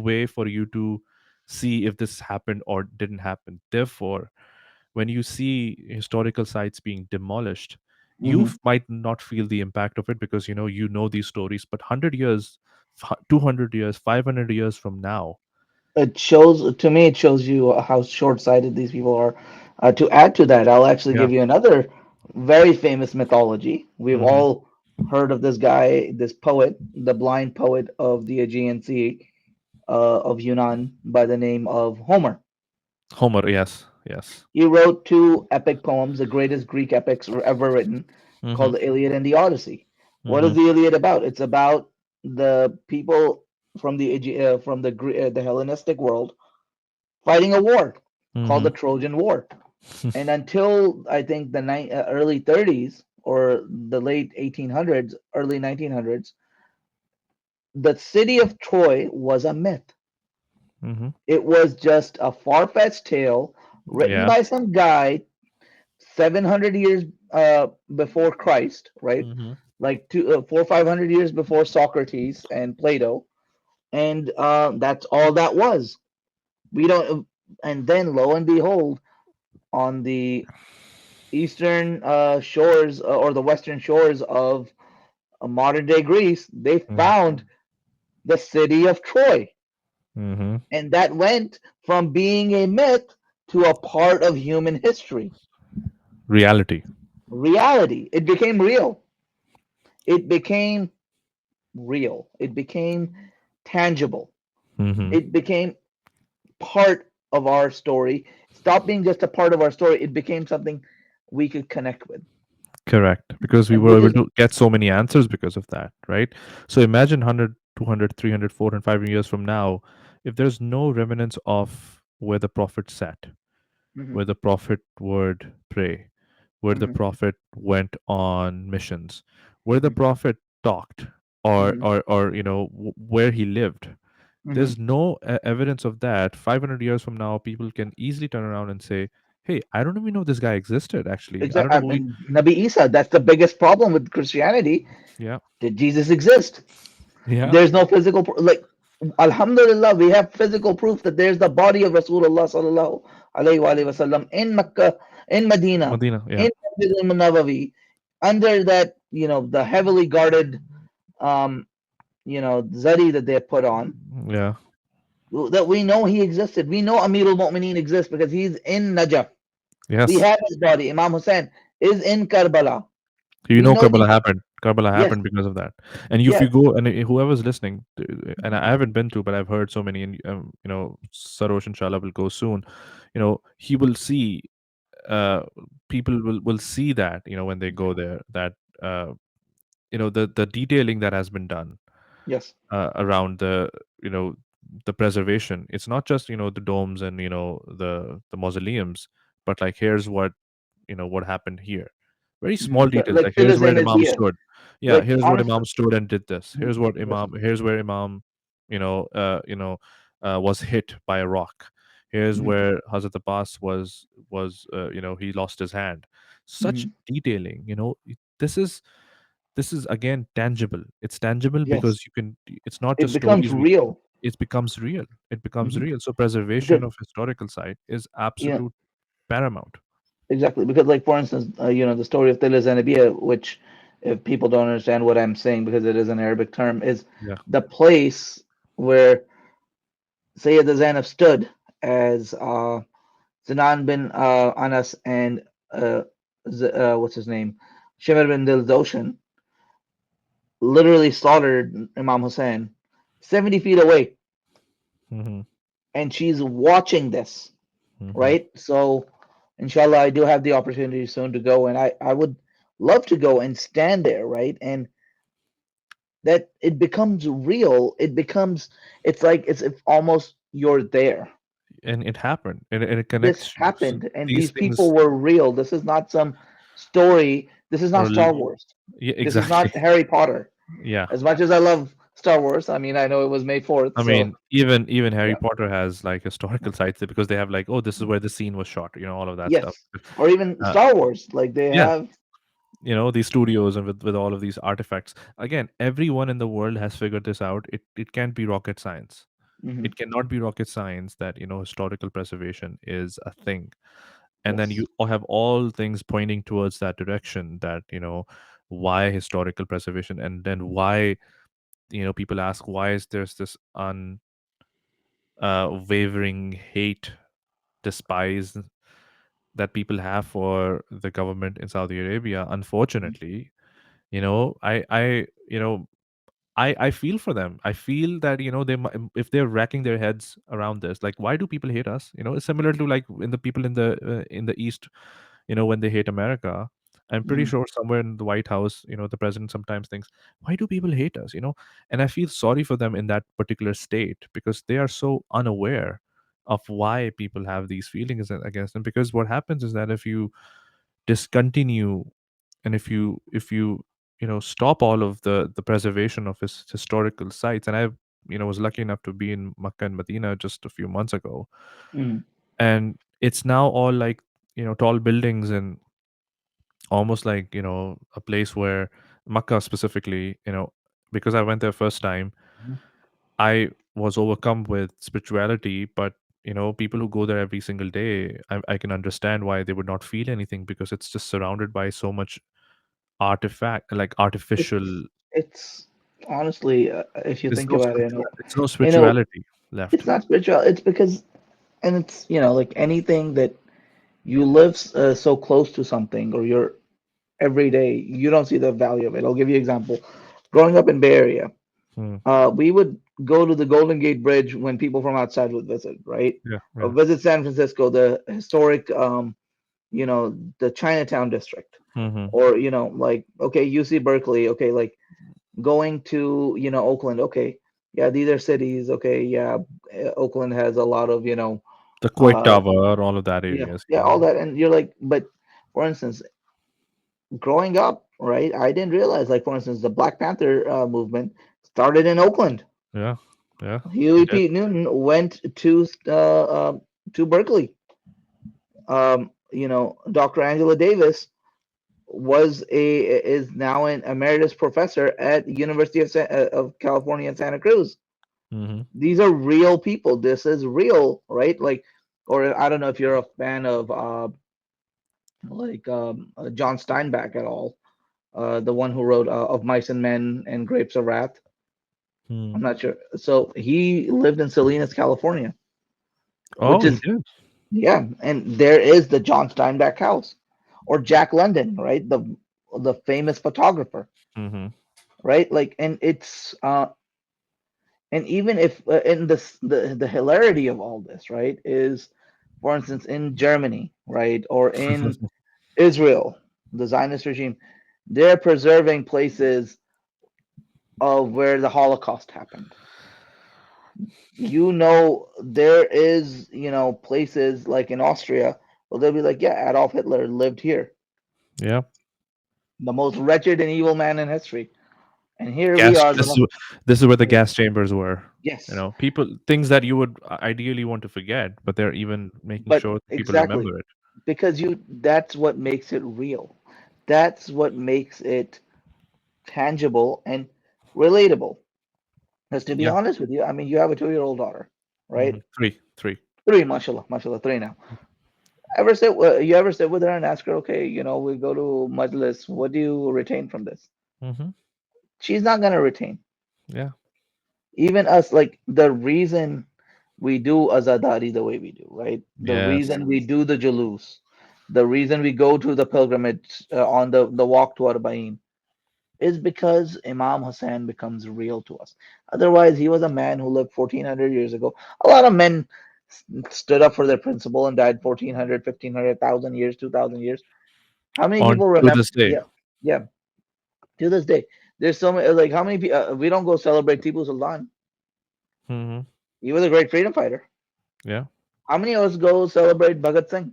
way for you to see if this happened or didn't happen. Therefore, when you see historical sites being demolished, you Hmm. might not feel the impact of it because you know these stories. But 100 years, 200 years, 500 years from now, It shows to me. It shows you how short-sighted these people are. To add to that, I'll actually yeah. give you another very famous mythology. We've Hmm. all heard of this guy, this poet, the blind poet of the Aegean Sea, of Yunnan, by the name of Homer. Homer, yes, yes. He wrote two epic poems, the greatest Greek epics ever written, called Mhm, the Iliad and the Odyssey. What is mhm, the Iliad about? It's about the people from the Hellenistic world fighting a war called the mhm, Trojan War. And until I think the early 30s or the late 1800s, early 1900s, the city of Troy was a myth. mhm. It was just a far-fetched tale written Yeah. by some guy 700 years before Christ, right? Mhm, Like 500 years before Socrates and Plato, and that's all that was. We don't, and then lo and behold, on the eastern shores or the western shores of modern day Greece, they mhm, found the city of Troy, mhm. and that went from being a myth to a part of human history, Reality. reality. It became real. It became real. It became tangible. Mhm. It became part of our story. Stop being just a part of our story. It became something we could connect with. Correct. Because we And were this able is to get so many answers because of that, right? So imagine 100, 200, 300, 400, 500 years from now, if there's no remnants of where the prophet sat, Hmm. where the prophet would pray, where the Hmm. prophet went on missions, where the Hmm. prophet talked, Hmm. or where he lived. Hmm. There's no evidence of that. 500 years from now, people can easily turn around and say, "Hey, I don't even know this guy existed. Actually, I don't Exactly. know I who he." mean, Nabi Isa, that's the biggest problem with Christianity. Yeah, Did Jesus exist? yeah, There's no physical, like, Alhamdulillah, we have physical proof that there's the body of Rasulullah sallallahu alayhi wa alihi wasallam in Mecca, in Medina, Medina. Yeah, in Masjid al-Nawawi, under that, the heavily guarded, um, zari that they put on, yeah, that we know he existed. We know Amir al-Mu'mineen exists because he's in Najaf. We yes. have his body. Imam Hussein is in Karbala. You We know, know Karbala these. happened. Karbala Yes, happened because of that. And if you yes. go, and whoever's listening, and I haven't been to, but I've heard so many, and Sarosh inshallah will go soon. He will see, uh, people will see that, when they go there, that, uh, the detailing that has been done, Yes. around you know the preservation. It's not just, the domes and, the mausoleums, but like, here's what happened here. Very small details, Like like here's Tilla where Imam Zainabiyya. stood. Yeah, Like here's what honestly. Imam stood and did this. Mhm. Yes. Here's where Imam, was hit by a rock. Here's Hmm. where Hazrat Abbas was he lost his hand. Such Hmm. detailing, this is this is again tangible. It's tangible Yes. because it's not It just becomes stories. real. It becomes real. It becomes Hmm. real. So preservation Because of historical site is you know absolute paramount. exactly, because like for instance, the story of Tilla Zainabiyya, which if people don't understand what I'm saying because it is an Arabic term, is Yeah. the place where Sayyida Zainab stood as Zinan bin Anas and what's his name, Shimr bin Dildoshan literally slaughtered Imam Hussein 70 feet away, Hmm. and she's watching this, Hmm. right? So, inshallah, I do have the opportunity soon to go, and I would love to go and stand there, right? And that it becomes real. It's like it's if almost you're there. And it happened, and it This connects you. So happened, and these these people things were real. This is not some story. This is not are Star Wars. yeah, This is exactly. not Harry Potter. Yeah. As much as I love Star Wars, I mean, I know it was May 4th, I so mean, even Harry yeah. Potter has like historical sites there, because they have like, oh, this is where the scene was shot, all of that stuff. Yes. Or even Uh, Star Wars, like they yeah, have. these studios, and with all of these artifacts. Again, everyone in the world has figured this out. It can't be rocket science. Mhm. It cannot be rocket science that, historical preservation is a thing. And then Yes. you all have all things pointing towards that direction, that, why historical preservation, and then why, people ask, why is there's this wavering hate, despise that people have for the government in Saudi Arabia. Mhm. Unfortunately, I feel for them. I feel that, if they're racking their heads around this, like, why do people hate us? It's similar to, like, in the people in the East, when they hate America. I'm pretty Mhm. sure somewhere in the White House, the president sometimes thinks, why do people hate us? And I feel sorry for them in that particular state, because they are so unaware of why people have these feelings against them. Because what happens is that if you discontinue, and if you stop all of the preservation of his historical sites. And I was lucky enough to be in Makkah and Medina just a few months ago, Mhm. and it's now all like, tall buildings, and almost like, a place where Makkah specifically, because I went there first time, Mhm. I was overcome with spirituality. But people who go there every single day, I can understand why they would not feel anything, because it's just surrounded by so much artifact, like artificial. It's honestly, if you There's think no about it, it's no you know, spirituality left. it's not spiritual. It's because, and it's like anything that you live so close to something, or you're every day, you don't see the value of it. I'll give you an example. Growing up in Bay Area, Hmm. we would go to the Golden Gate Bridge when people from outside would visit, right? Yeah, Or yeah. visit San Francisco, the historic, the Chinatown district, Hmm. or like okay, UC Berkeley, okay, like going to Oakland, okay, yeah, these are cities. Okay, yeah, Oakland has a lot of, The Quake uh, Tower, all of that yeah, areas. yeah, Yeah. all that, and you're like, but for instance, growing up, right, I didn't realize, like, for instance, the Black Panther movement started in Oakland. Yeah. Yeah. Huey It did. P. Newton went to Berkeley. Dr. Angela Davis is now an emeritus professor at the University of California in Santa Cruz. Hmm. These are real people. This is real, right? Like, or I don't know if you're a fan of John Steinbeck at all, the one who wrote Of Mice and Men and Grapes of Wrath. Hmm. I'm not sure. So he lived in Salinas, California, which Oh, he is, did. yeah, and there is the John Steinbeck house, or Jack London, right? The famous photographer, Hmm. right? Like, and it's and even if and the hilarity of all this, right, is, for instance, in Germany, right, or in Israel, the Zionist regime, they're preserving places of where the Holocaust happened. There is, places like in Austria, well, they'll be like, yeah, Adolf Hitler lived here, Yeah. the most wretched and evil man in history. And here we Gas. are, This is where the yeah, gas chambers were. yes, People, things that you would ideally want to forget, but they're even making but sure that people exactly, remember it. because that's what makes it real. That's what makes it tangible and relatable. Because to be Yeah. honest with you, I mean, you have a 2-year-old daughter, right? Three. Three. Three, mashallah, mashallah, three now. You ever sit with her and ask her, okay, we go to Majlis, what do you retain from this? Hmm. She's not gonna retain. Yeah. Even us, like the reason we do Azadari the way we do, right? The Yes. reason we do the Julus, the reason we go to the pilgrimage on the walk to Arba'in is because Imam Hussein becomes real to us. Otherwise, he was a man who lived 1400 years ago. A lot of men stood up for their principle and died 1400, 1500, 1000 years, 2000 years. How many On people to remember? this day. Yeah, yeah. To this day, there's so many. Like, how many people? We don't go celebrate Tipu Sultan. Hmm. He was a great freedom fighter. Yeah. How many of us go celebrate Bhagat Singh?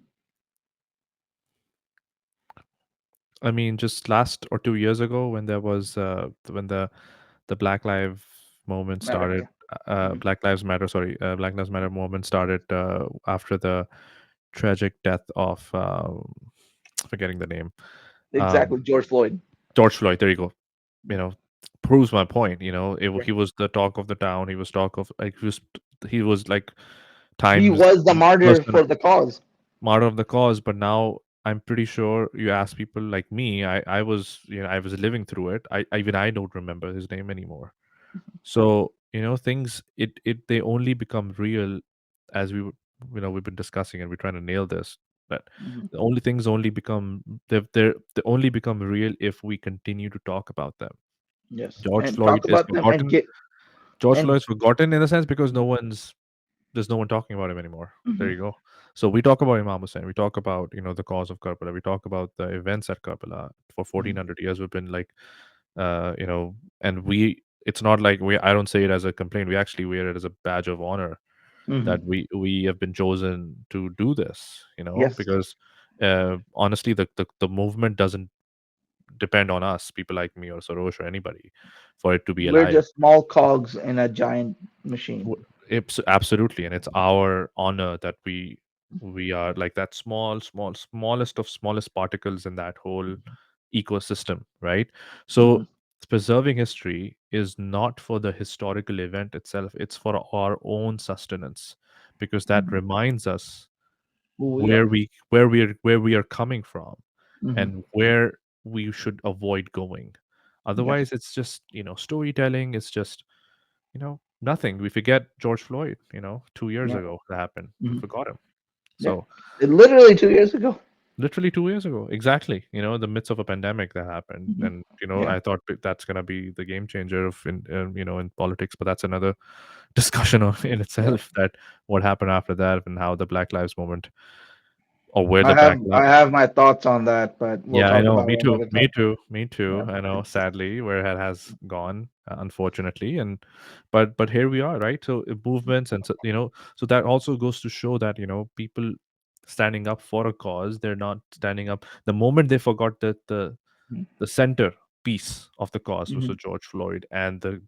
I mean, just last or 2 years ago, when there was when the Black Lives movement Matter. started, Yeah. Mhm. Black Lives Matter, sorry, Black Lives Matter movement started after the tragic death of forgetting the name, um, Exactly. George Floyd. George Floyd. There you go. You know, proves my point. He was the talk of the town. He was talk of like he was like He times was the martyr person, for the cause. martyr of the cause. But now I'm pretty sure you ask people like me, I was I was living through it. Even I don't remember his name anymore. So things it they only become real as we've been discussing, and we're trying to nail this. That Mhm. the only things only become they only become real if we continue to talk about them. Yes, George and Floyd talk is about them and forgotten. get George and Floyd's forgotten in a sense because there's no one talking about him anymore. There mhm, you go. So we talk about Imam Hussein. We talk about the cause of Karbala. We talk about the events at Karbala. For mhm, 1400 years, we've been like, uh, you know, and we. It's not like we. I don't say it as a complaint. We actually wear it as a badge of honor that mhm. we have been chosen to do this. Yes, Because honestly, the movement doesn't depend on us, people like me or Sarosh or anybody, for it to be we're alive. just small cogs in a giant machine. Absolutely, and it's our honor that we are like that smallest of smallest particles in that whole ecosystem, right? So Mhm, preserving history is not for the historical event itself, it's for our own sustenance, because that mhm. reminds us Who we are. where we are coming from Mhm. and where we should avoid going. Yes. Otherwise it's just storytelling. It's just nothing. We forget George Floyd, 2 years Yeah. ago that happened. We Mhm. forgot him. Yeah. So Literally 2 years ago. literally 2 years ago, exactly. The midst of a pandemic that happened, Mhm. and Yeah. I thought that's gonna be the game changer of in politics, but that's another discussion in Yeah. itself. That what happened after that and how the Black Lives Movement or where I the have backlash. I have my thoughts on that, but we'll Yeah, I talk know. about Me it too. another Me time. too. Me too. Yeah. I know. Sadly, where it has gone, unfortunately, and but here we are, right? So movements and so that also goes to show that people standing up for a cause, they're not standing up. The moment they forgot that the center piece of the cause was Mm-hmm. the George Floyd and the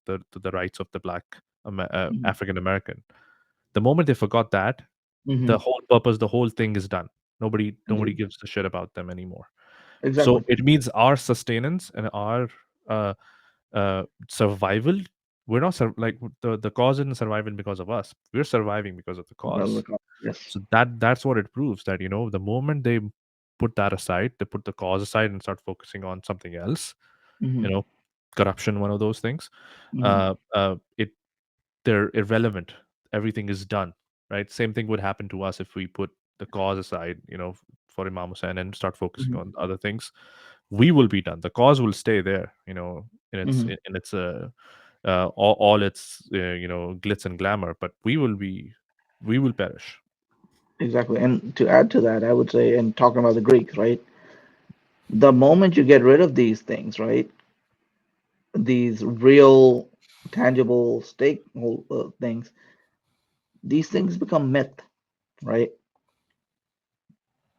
rights of the black Mm-hmm. African American. The moment they forgot that, the Mm-hmm. whole purpose, the whole thing is done. Nobody Indeed. gives a shit about them anymore. So Exactly. it means our sustenance and our uh, survival. We're not like the cause isn't surviving because of us. We're surviving because of the Because of the cause. cost. Yes. So that's what it proves, that the moment they put that aside, they put the cause aside and start focusing on something else. Mm-hmm. You know, corruption, one of those things. Mm-hmm. It they're irrelevant. Everything is done, right? Same thing would happen to us if we put the cause aside, for Imam Hussein and start focusing Mm-hmm. on other things. We will be done. The cause will stay there, in its Mm-hmm. in its all its glitz and glamour, but we will perish. Exactly. And to add to that, I would say, and talking about the Greeks, right? The moment you get rid of these things, right? These real, tangible things, these things become myth, right?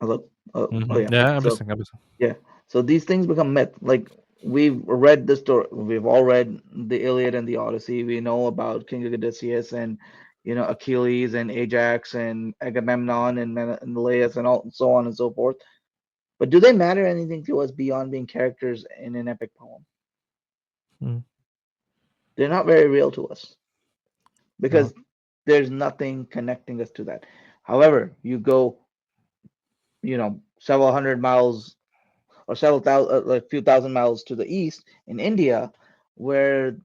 Hello? Oh, yeah. Yeah, So, everything, everything. yeah. So these things become myth. Like we've read the story, we've all read the Iliad and the Odyssey. We know about King Odysseus and Achilles and Ajax and Agamemnon and Menelaus and all so on and so forth. But do they matter anything to us beyond being characters in an epic poem? Mm, They're not very real to us no. because there's nothing connecting us to that. However, you go, several hundred miles or several thousand, like a few thousand miles to the east in India, where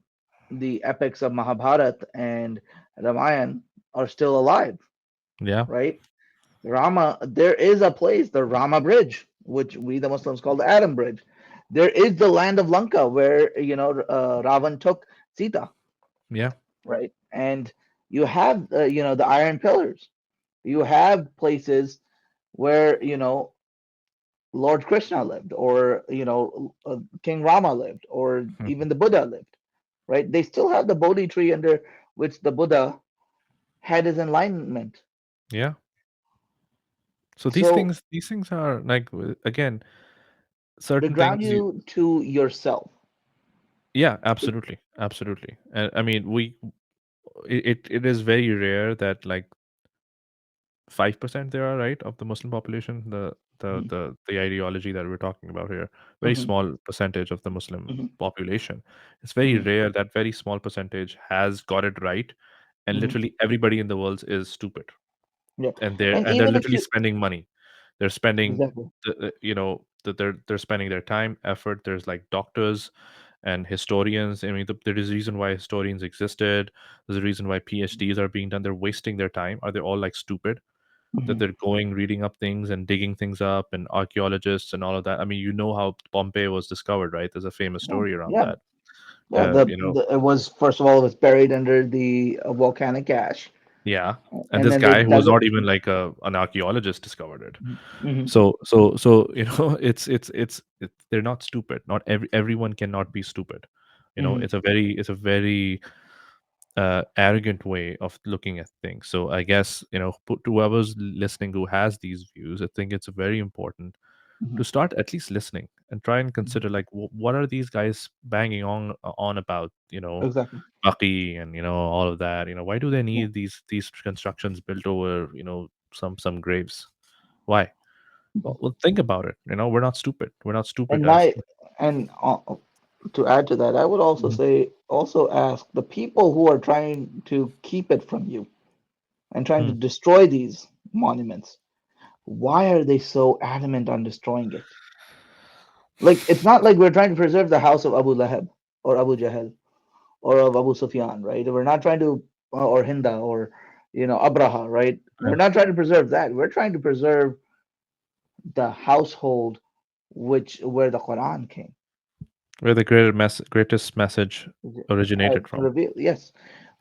the epics of Mahabharata and Ramayana are still alive, Yeah, right? Rama, there is a place, the Rama Bridge, which we the Muslims call the Adam Bridge. There is the land of Lanka where Ravan took Sita, yeah, right? And you have the Iron Pillars. You have places where Lord Krishna lived, or King Rama lived, or mhm, even the Buddha lived, right? They still have the Bodhi tree under which the Buddha had his enlightenment. yeah. So So these things are like, again, they certain ground things you. you to yourself. Yeah, absolutely, absolutely. And I mean, it is very rare that like 5% there are, right, of the Muslim population, Mhm, the ideology that we're talking about here. Very mhm, small percentage of the Muslim mhm, population. It's very mhm, rare that very small percentage has got it right, and mhm. literally everybody in the world is stupid, Yeah, and they're and and they're even if literally you spending money. They're spending exactly, they're spending their time, effort. There's like doctors and historians. I mean, there is a reason why historians existed. There's a reason why PhDs are being done. They're wasting their time. Are they all like stupid? That mhm. they're going reading up things and digging things up, and archaeologists and all of that. I mean, how Pompeii was discovered, right? There's a famous Yeah, story around yeah, that. yeah. It was, first of all, it was buried under the volcanic ash, Yeah, and and this then they guy who was dug it. not even like an archaeologist discovered it. Hmm. So they're not stupid. Not everyone cannot be stupid. Hmm. It's a very arrogant way of looking at things. So I guess to whoever's listening who has these views, I think it's very important Hmm. to start at least listening and try and consider, like, what are these guys banging on about, Exactly. Baqi and all of that. Why do they Yeah. need these constructions built over some graves? Why? Mhm. Well, think about it. We're not stupid. We're not stupid And as. my and To add to that, I would also Mhm. say, also ask the people who are trying to keep it from you and trying to Hmm. destroy these monuments. Why are they so adamant on destroying it? Like, it's not like we're trying to preserve the house of Abu Lahab or Abu Jahl or of Abu Sufyan, right? We're not trying to, or Hinda or, Abraha, right? We're Right. not trying to preserve that. We're trying to preserve the household where the Quran came. Where the greatest message originated from. Reveal, yes.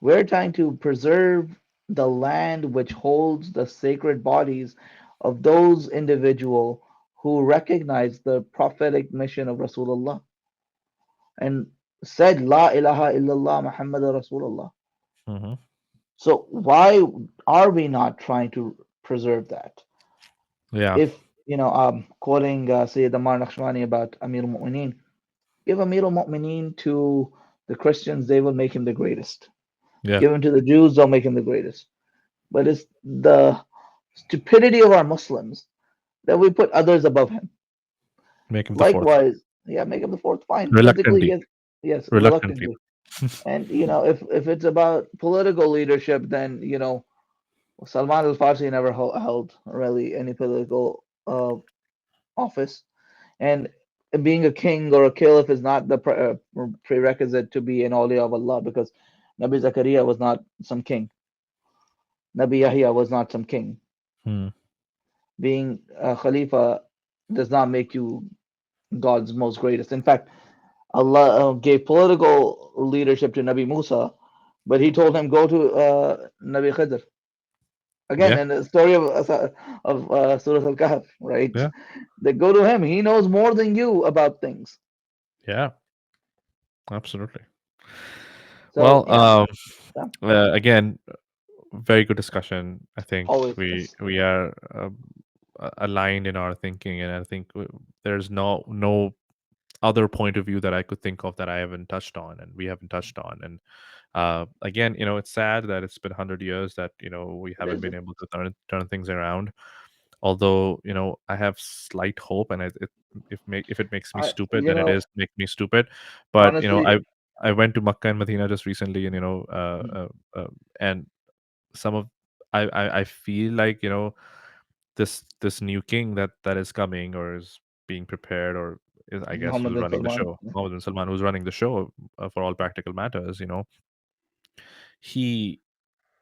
We're trying to preserve the land which holds the sacred bodies of those individual who recognized the prophetic mission of Rasulullah and said La ilaha illallah Muhammad Rasulullah. Hmm. So why are we not trying to preserve that? Yeah. If quoting Sayyid Ammar Naqshbani about Amir al-Mu'mineen, give Amir al-Mu'mineen to the Christians, they will make him the greatest. Yeah. Give him to the Jews, they'll make him the greatest. But it's the stupidity of our Muslims that we put others above him. Make him the fourth. Likewise, yeah, make him the fourth. Fine, physically, Reluctantly. yes, yes, Reluctantly. reluctantly. And if it's about political leadership, then Salman al-Farsi never held really any political office, and being a king or a caliph is not the prerequisite to be an awliya of Allah, because Nabi Zakaria was not some king. Nabi Yahya was not some king. Hmm. Being a Khalifa does not make you God's most greatest. In fact, Allah gave political leadership to Nabi Musa, but He told him go to Nabi Khidr. Again, Yeah. in the story of Surah Al-Kahf, right? Yeah. They go to him. He knows more than you about things. Yeah. Absolutely. So Well, yeah, yeah, again, very good discussion. I think always we yes. we are aligned in our thinking, and I think there's no other point of view that I could think of that I haven't touched on, and we haven't touched on. And again, it's sad that it's been 100 years that we It haven't is. been able to turn things around. Although I have slight hope, and if it makes me I stupid, then it is make me stupid. But honestly, I went to Makkah and Medina just recently, and mm, and some of I feel like this new king that is coming or is being prepared or is, I guess, Muhammad who's bin running the Salman. show, Mohammed bin Salman, who's running the show for all practical matters. He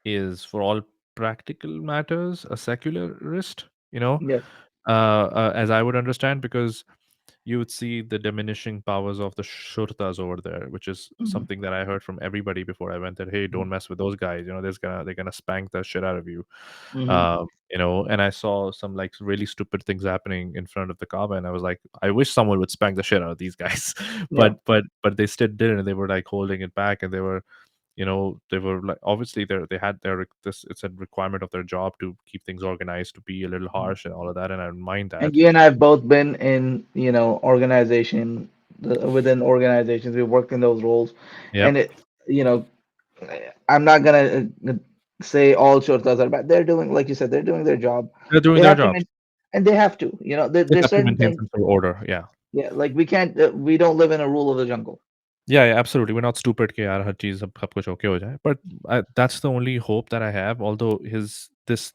is, for all practical matters, a secularist. Yes. As I would understand, because you would see the diminishing powers of the shurtas over there, which is Hmm. something that I heard from everybody before I went. That hey, don't mess with those guys. They're gonna spank the shit out of you. Hmm. And I saw some like really stupid things happening in front of the Kaaba, and I was like, I wish someone would spank the shit out of these guys, Yeah. but they still didn't. They were like holding it back, and they were like, obviously they had their this it's a requirement of their job to keep things organized, to be a little Mhm. harsh and all of that, and I don't mind And that. you and I have both been in, within organizations. We worked in those roles, Yep. and I'm not gonna say all shortas are bad. They're doing, like you said, they're doing their job. They're doing They their have to, jobs. and they have to. They There's have to certain maintain things. some sort of order. Yeah. Yeah, like we don't live in a rule of the jungle. Yeah, yeah, absolutely. We're not stupid कि यार हर चीज़ सब कुछ okay हो जाए. But that's the only hope that I have. Although his this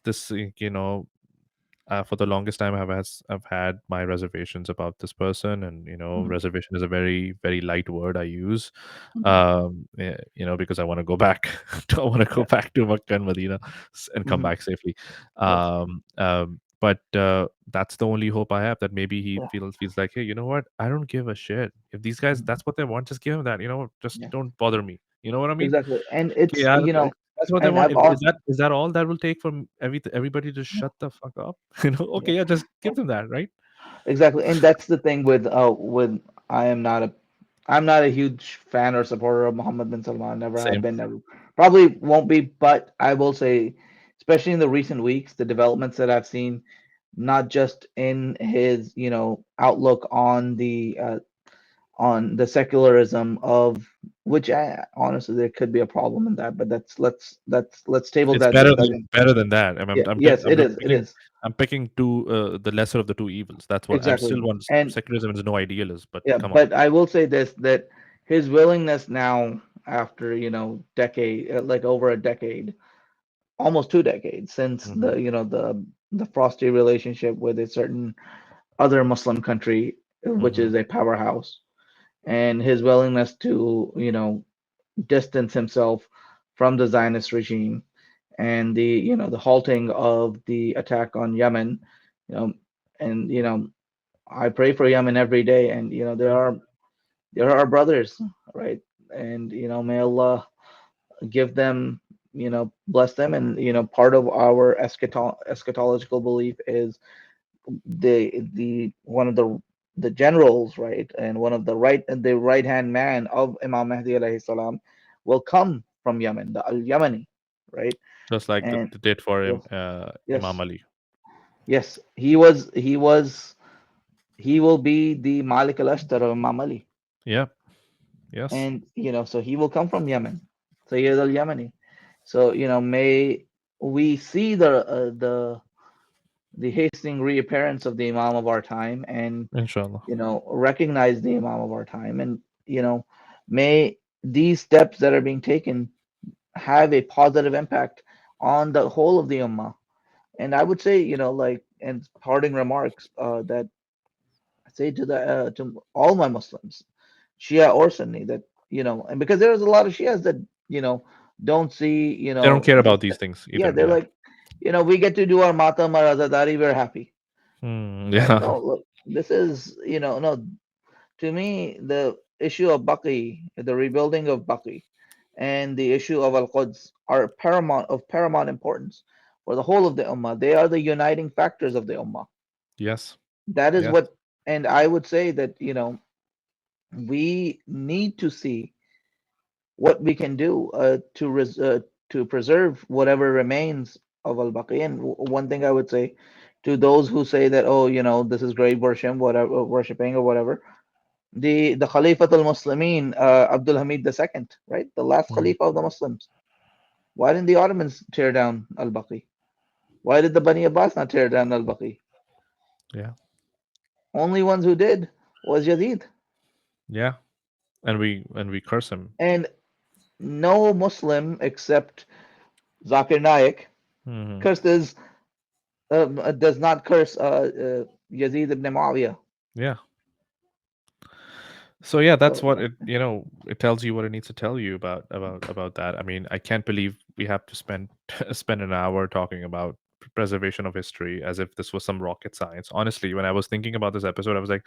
for the longest time I've had my reservations about this person, and Mhm. reservation is a very very light word I use, Mhm. because I want to go back. I want to go Yeah. back to Makkah and Medina and come Hmm. back safely. Yes. But that's the only hope I have, that maybe he Yeah. feels like, hey, you know what? I don't give a shit if these guys Mhm. that's what they want. Just give them that. Just Yeah. don't bother me. You know what I mean? Exactly. And कि यार, that's what they and want. I've Is that all that will take from everybody to shut the fuck up? yeah. Okay, yeah, just give them that, right? Exactly, and that's the thing with I am not a I'm not a huge fan or supporter of Mohammed bin Salman. Never have Same. been, never probably won't be. But I will say, especially in the recent weeks, the developments that I've seen, not just in his outlook on the secularism of which honestly there could be a problem in that, but let's table It's that discussion. better than that. Yeah, yes, it is. It Picking is two the lesser of the two evils. That's what I'm still exactly, one. and Secularism is no idealist, but yeah, come on. but I will say this that his willingness now, after decade, like over a decade, almost 2 decades since Hmm. the frosty relationship with a certain other Muslim country, which Hmm. is a powerhouse, and his willingness to distance himself from the Zionist regime, and the halting of the attack on Yemen, you know, and I pray for Yemen every day, and Yeah. there are brothers, right? And may Allah give them bless them. And part of our eschatological belief is the one of the generals, right, and one of the right hand man of Imam Mahdi alayhi salam will come from Yemen, the Al-Yamani, right? Just like And the date for yes, Imam yes, Ali. yes, he will be the Malik al-Ashtar of Imam Ali. Yeah. Yes. And so he will come from Yemen, Sayyid al-Yamani. So may we see the hastening reappearance of the Imam of our time, and Inshallah. recognize the Imam of our time, and may these steps that are being taken have a positive impact on the whole of the Ummah. And I would say, like, and parting remarks, that I say to all my Muslims, Shia or Sunni, that and because there's a lot of Shias that don't see, They don't care about these things yeah, either. they're Yeah. like, we get to do our matam or azadari, we're happy. Like, Yeah. no, look, this is, no, to me, the issue of Baqi, the rebuilding of Baqi, and the issue of Al-Quds are paramount importance for the whole of the Ummah. They are the uniting factors of the Ummah. Yes. That is Yes. what, and I would say that, we need to see what we can do to preserve whatever remains of Al-Baqi. And one thing I would say to those who say that, oh, this is grave worshipping or whatever, the Khalifat al-Muslimin, Abdul Hamid II, right? The last Mhm. Khalifa of the Muslims. Why didn't the Ottomans tear down Al-Baqi? Why did the Bani Abbas not tear down Al-Baqi? Yeah. Only ones who did was Yazid. Yeah. And we curse him. And no Muslim except Zakir Naik Hmm. curses, does not curse Yazid ibn Muawiyah. Yeah. So yeah, that's So what it tells you what it needs to tell you about that. I mean, I can't believe we have to spend spend an hour talking about preservation of history as if this was some rocket science. Honestly, when I was thinking about this episode, I was like,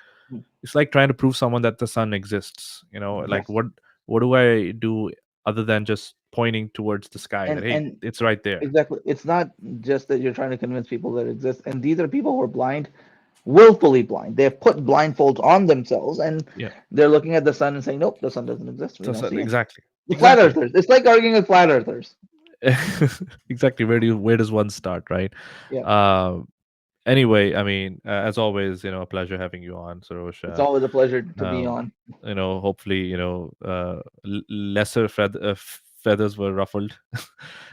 it's like trying to prove someone that the sun exists. Like yes, what do I do other than just pointing towards the sky that hey, and it's right there. exactly, it's not just that you're trying to convince people that it exists. And these are people who are blind, willfully blind. They have put blindfolds on themselves, and Yeah, they're looking at the sun and saying, "Nope, the sun doesn't exist. We the don't sun, see it." exactly, The flat exactly. earthers. It's like arguing with flat earthers. Exactly. Where does one start, right? Yeah, uh Anyway, I mean, as always, a pleasure having you on, Sarosh. it's always a pleasure to be Um, on. hopefully, lesser feathers were ruffled.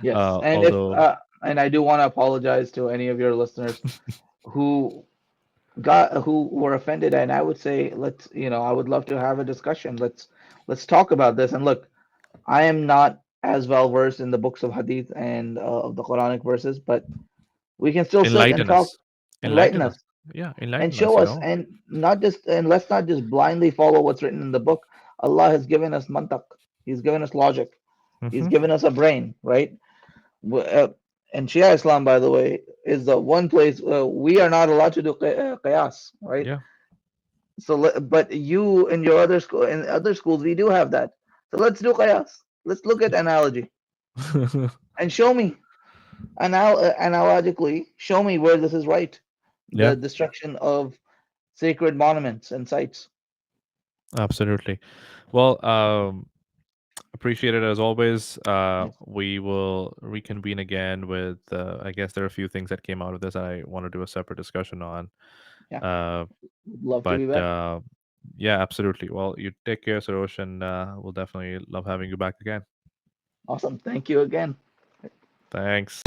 Yes, and if Although, and I do want to apologize to any of your listeners who who were offended. And I would say, I would love to have a discussion. Let's talk about this. And look, I am not as well versed in the books of Hadith and of the Quranic verses, but we can still sit and enlighten talk, us, enlighten enlighten us. us, Yeah, and enlighten us. show us, and not just and let's not just blindly follow what's written in the book. Allah has given us mantak. He's given us logic. He's Hmm. given us a brain, right? W- uh, and Shia Islam, by the way, is the one place we are not allowed to do qiyas, right? Yeah. So, but you in your other school, in other schools, we do have that. So let's do qiyas. Let's look at analogy and show me analogically. Show me where this is right. Yeah, The destruction of sacred monuments and sites. absolutely. Well, appreciate it as always. Yes. We will reconvene again with. I guess there are a few things that came out of this I want to do a separate discussion on. Yeah. Uh, Would love to but be back. yeah, absolutely. Well, you take care, Sarosh, and we'll definitely love having you back again. Awesome. Thank you again. Thanks.